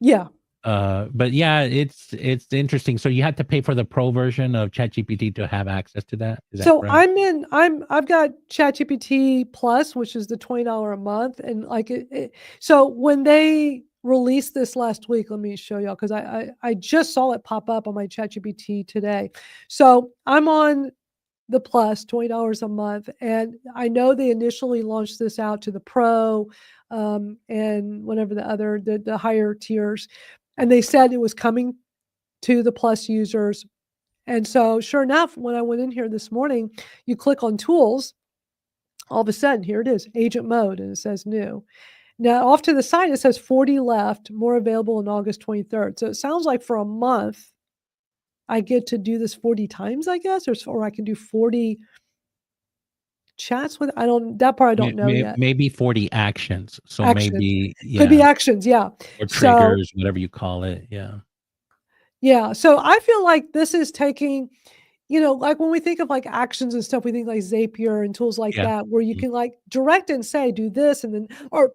yeah, it's interesting. So you have to pay for the pro version of ChatGPT to have access to that. Is that so correct? I've got ChatGPT Plus, which is the $20 a month, and so when they released this last week, let me show y'all because I just saw it pop up on my ChatGPT today. So I'm on the Plus, $20 a month, and I know they initially launched this out to the Pro and whatever the higher tiers, and they said it was coming to the Plus users. And so sure enough, when I went in here this morning, you click on tools, all of a sudden, here it is, agent mode, and it says new. Now, off to the side, it says 40 left, more available on August 23rd. So it sounds like for a month, I get to do this 40 times, I guess, or I can do 40 chats with. That part I don't know yet. Maybe 40 actions. So Actions. maybe, Could be actions, yeah. or So triggers, whatever you call it. Yeah. yeah, so I feel like this is taking, like when we think of like actions and stuff, we think like Zapier and tools like Yeah. that, where you Mhm. can like direct and say, do this, and then, or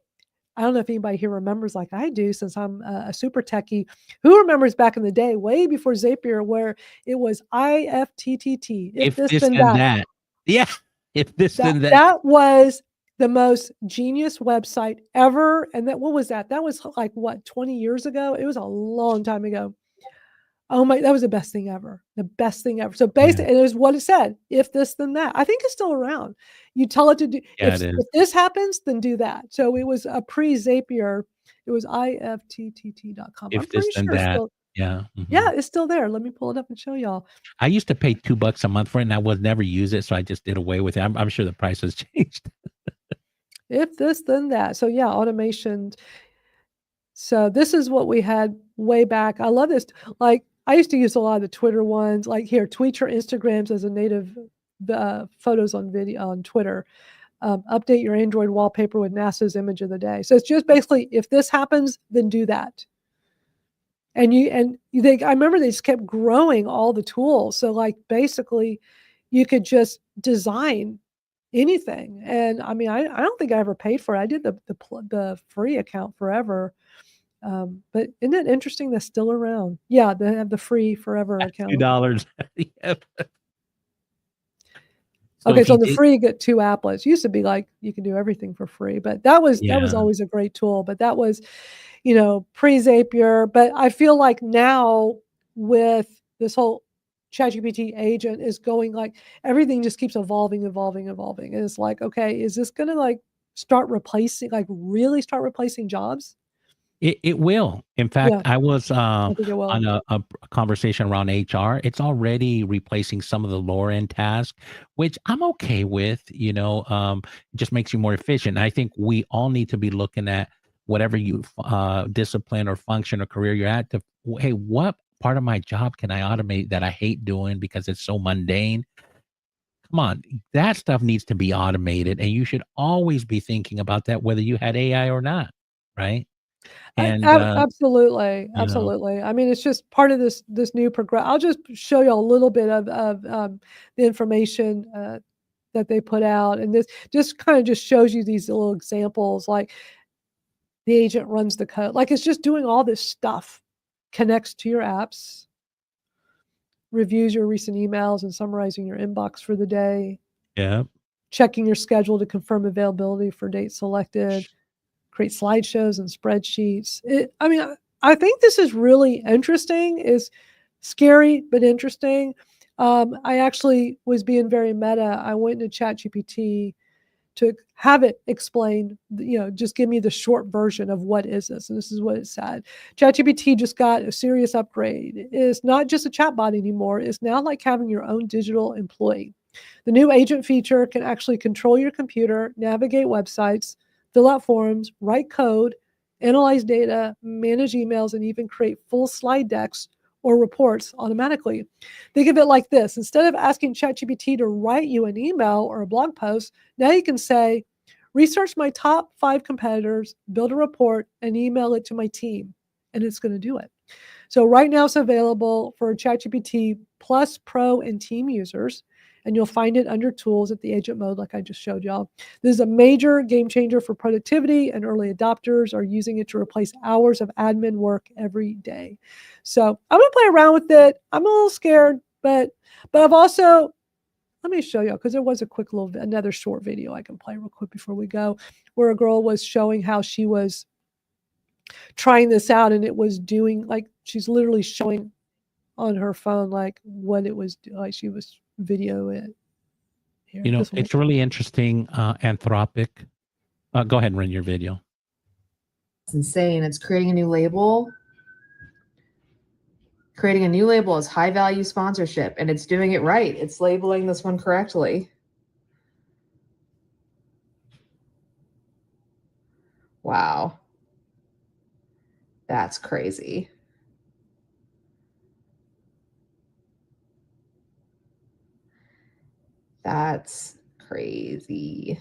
I don't know if anybody here remembers like I do, since I'm a super techie. Who remembers back in the day, way before Zapier, where it was IFTTT, If this, this, then then that. that. Yeah. If this, then that. That was the most genius website ever. And what was that? That was like, what, 20 years ago? It was a long time ago. Oh my, that was the best thing ever. The best thing ever. So basically, and it was what it said. If this, then that. I think it's still around. You tell it to do, Yeah, if it is. this happens, then do that. So it was a pre-Zapier. It was ifttt.com. I'm If this, pretty then sure it's that. still, Yeah. Mhm. yeah, it's still there. Let me pull it up and show y'all. I used to pay $2 a month for it, and I would never use it, so I just did away with it. I'm sure the price has changed. If this, then that. So yeah, automation. So this is what we had way back. I love this. Like I used to use a lot of the Twitter ones. Like here, tweet your Instagrams as a native photos on video on Twitter. Update your Android wallpaper with NASA's image of the day. So it's just basically, if this happens, then do that. And you think, I remember they just kept growing all the tools. So like basically, you could just design anything. And I mean, I don't think I ever paid for it. I did the free account forever. But isn't it interesting that's still around? Yeah, they have the free forever account. $2. Yep. Okay, so on the free, you get 2 applets. It used to be like you can do everything for free, but that was always a great tool. But that was, pre-Zapier. But I feel like now with this whole ChatGPT agent is going like everything just keeps evolving. And it's like, okay, is this gonna like really start replacing jobs? It will. In fact, Yeah. I was I think it will. on a conversation around HR. It's already replacing some of the lower end tasks, which I'm okay with. It just makes you more efficient. I think we all need to be looking at whatever you discipline or function or career you're at. Hey, what part of my job can I automate that I hate doing because it's so mundane? Come on, that stuff needs to be automated, and you should always be thinking about that, whether you had AI or not, right? And Absolutely. you know, I mean, it's just part of this new progress. I'll just show you a little bit of the information that they put out, and this just kind of just shows you these little examples. Like the agent runs the code, like it's just doing all this stuff, connects to your apps, reviews your recent emails, and summarizing your inbox for the day. yeah. Checking your schedule to confirm availability for dates selected. Create slideshows and spreadsheets. I think this is really interesting. It's scary, but interesting. I actually was being very meta. I went into ChatGPT to have it explain, just give me the short version of what is this. And this is what it said. ChatGPT just got a serious upgrade. It's not just a chatbot anymore. It's now like having your own digital employee. The new agent feature can actually control your computer, navigate websites, fill out forms, write code, analyze data, manage emails, and even create full slide decks or reports automatically. Think of it like this. Instead of asking ChatGPT to write you an email or a blog post, now you can say, research my top 5 competitors, build a report, and email it to my team. And it's going to do it. So right now it's available for ChatGPT Plus Pro and Team users. And you'll find it under tools at the agent mode, like I just showed y'all. This is a major game changer for productivity, and early adopters are using it to replace hours of admin work every day. So I'm going to play around with it. I'm a little scared, but I've also, let me show y'all, because there was a quick another short video I can play real quick before we go, where a girl was showing how she was trying this out, and it was doing, like, she's literally showing on her phone, like, what it was, like she was video it. Here, it's really interesting. Anthropic. Go ahead and run your video. It's insane. It's creating a new label. Creating a new label is high value sponsorship, and it's doing it right. It's labeling this one correctly. Wow. That's crazy. That's crazy.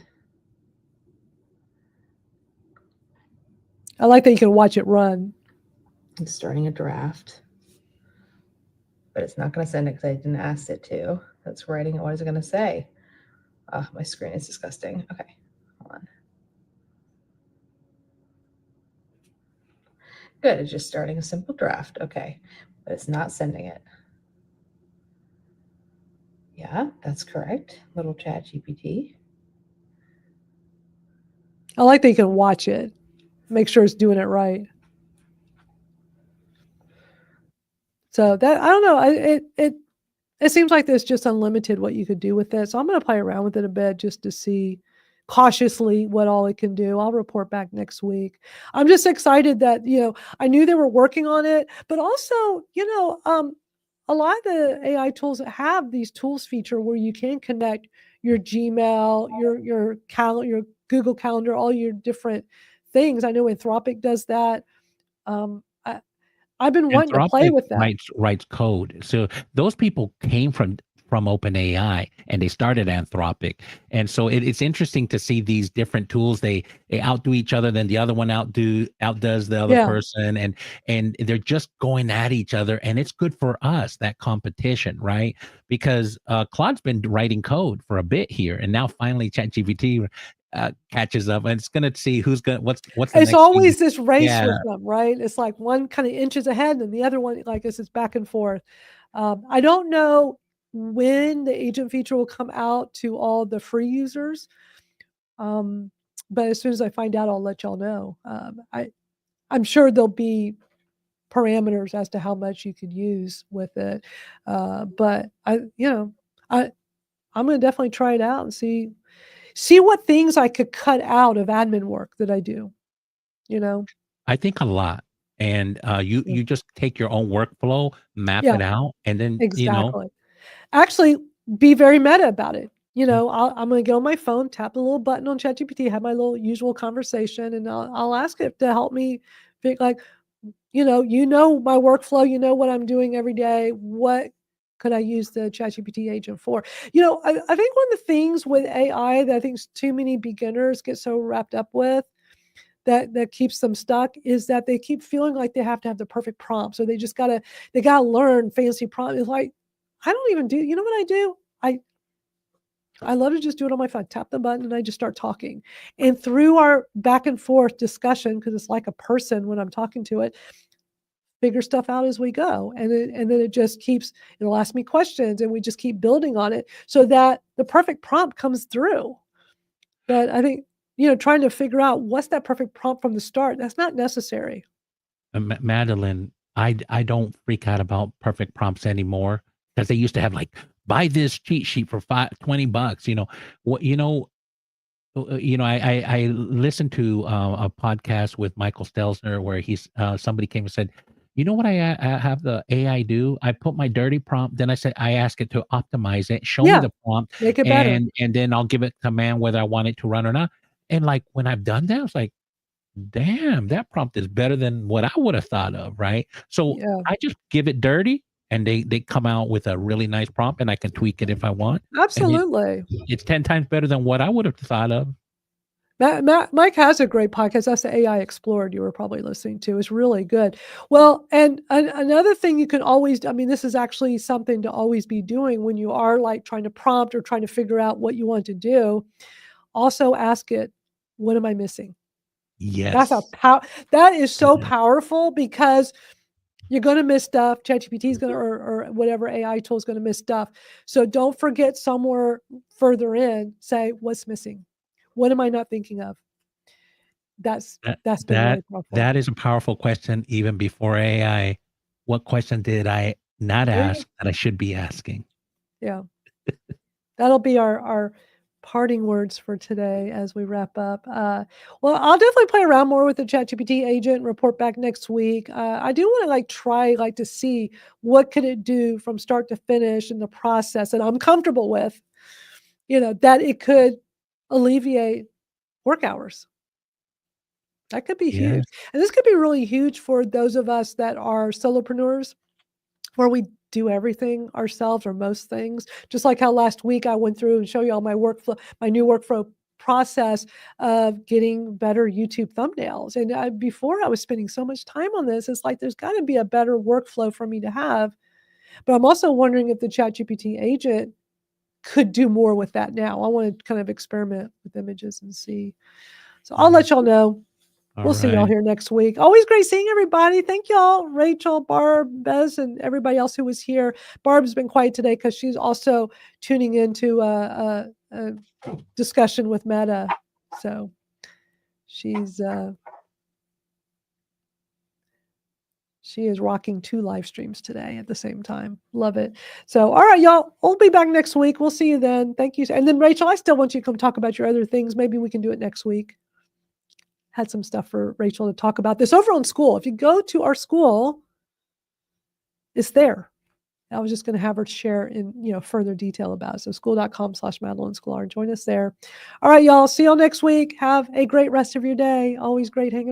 I like that you can watch it run. I'm starting a draft. But it's not going to send it because I didn't ask it to. That's writing it. What is it going to say? My screen is disgusting. Okay, hold on. Good, it's just starting a simple draft. Okay, but it's not sending it. Yeah, that's correct. Little chat GPT. I like that you can watch it, make sure it's doing it right. So that, I don't know, it seems like there's just unlimited what you could do with it. So I'm going to play around with it a bit just to see cautiously what all it can do. I'll report back next week. I'm just excited that, I knew they were working on it, but also, a lot of the AI tools that have these tools feature where you can connect your Gmail, your Google Calendar, all your different things. I know Anthropic does that. I've been wanting to play Anthropic with that. writes code. So those people came from OpenAI and they started Anthropic. And so it's interesting to see these different tools. They outdo each other, then the other one outdoes the other Yeah. person, and they're just going at each other. And it's good for us, that competition, right? Because Claude's been writing code for a bit here, and now finally ChatGPT catches up, and it's gonna see what's the It's next always this race Yeah. with them, right? It's like one kind of inches ahead and the other one, like it's back and forth. I don't know when the agent feature will come out to all the free users. But as soon as I find out, I'll let y'all know. I'm sure there'll be parameters as to how much you could use with it. But I'm going to definitely try it out and see what things I could cut out of admin work that I do, I think a lot. And Yeah. you just take your own workflow, map Yeah. it out, and then Exactly. Actually, be very meta about it. I'm going to go on my phone, tap a little button on ChatGPT, have my little usual conversation, and I'll ask it to help me think like, my workflow, what I'm doing every day. What could I use the ChatGPT agent for? I think one of the things with AI that I think too many beginners get so wrapped up with that keeps them stuck is that they keep feeling like they have to have the perfect prompt. So they gotta learn fancy prompt. It's like, I don't even do, you know what I do? I love to just do it on my phone, tap the button, and I just start talking. And through our back and forth discussion, because it's like a person when I'm talking to it, figure stuff out as we go. And then it'll ask me questions and we just keep building on it so that the perfect prompt comes through. But I think, trying to figure out what's that perfect prompt from the start, that's not necessary. Madalyn, I don't freak out about perfect prompts anymore, because they used to have like, buy this cheat sheet for $20. I listened to a podcast with Michael Stelzner where somebody came and said, you know what I have the AI do? I put my dirty prompt, then I ask it to optimize it, show me Yeah. the prompt, Make it better. and then I'll give it command whether I want it to run or not. And like when I've done that, it's like, damn, that prompt is better than what I would have thought of, right? So Yeah. I just give it dirty, and they come out with a really nice prompt, and I can tweak it if I want. And Absolutely. it's 10 times better than what I would have thought of. Mike has a great podcast. That's the AI Explored you were probably listening to. It's really good. Well, and another thing you can always, I mean, this is actually something to always be doing when you are like trying to prompt or trying to figure out what you want to do. Also ask it, what am I missing? Yes. That is so Yeah. powerful because you're going to miss stuff. ChatGPT is going to, or whatever AI tool is going to miss stuff. So don't forget somewhere further in, say, what's missing? What am I not thinking of? That's been really powerful. That is a powerful question even before AI. What question did I not There you ask that I should be asking? Yeah. That'll be our parting words for today as we wrap up. Well, I'll definitely play around more with the ChatGPT agent and report back next week. I do want to try to see what could it do from start to finish in the process, and I'm comfortable with, that it could alleviate work hours. That could be Yes. huge. And this could be really huge for those of us that are solopreneurs, where we do everything ourselves or most things. Just like how last week I went through and show you all my workflow, my new workflow process of getting better YouTube thumbnails. And before I was spending so much time on this, it's like there's got to be a better workflow for me to have. But I'm also wondering if the ChatGPT agent could do more with that now. I want to kind of experiment with images and see. So I'll let y'all know. We'll see y'all right. here next week. Always great seeing everybody. Thank y'all, Rachel, Barb, Bez, and everybody else who was here. Barb's been quiet today because she's also tuning into a discussion with Meta. So she is rocking 2 live streams today at the same time. Love it. So, all right, y'all. We'll be back next week. We'll see you then. Thank you. And then, Rachel, I still want you to come talk about your other things. Maybe we can do it next week. Had some stuff for Rachel to talk about. This over on school. If you go to our school, it's there. I was just going to have her share in further detail about it. So school.com/Madalyn Sklar. Join us there. All right, y'all. See y'all next week. Have a great rest of your day. Always great hanging out.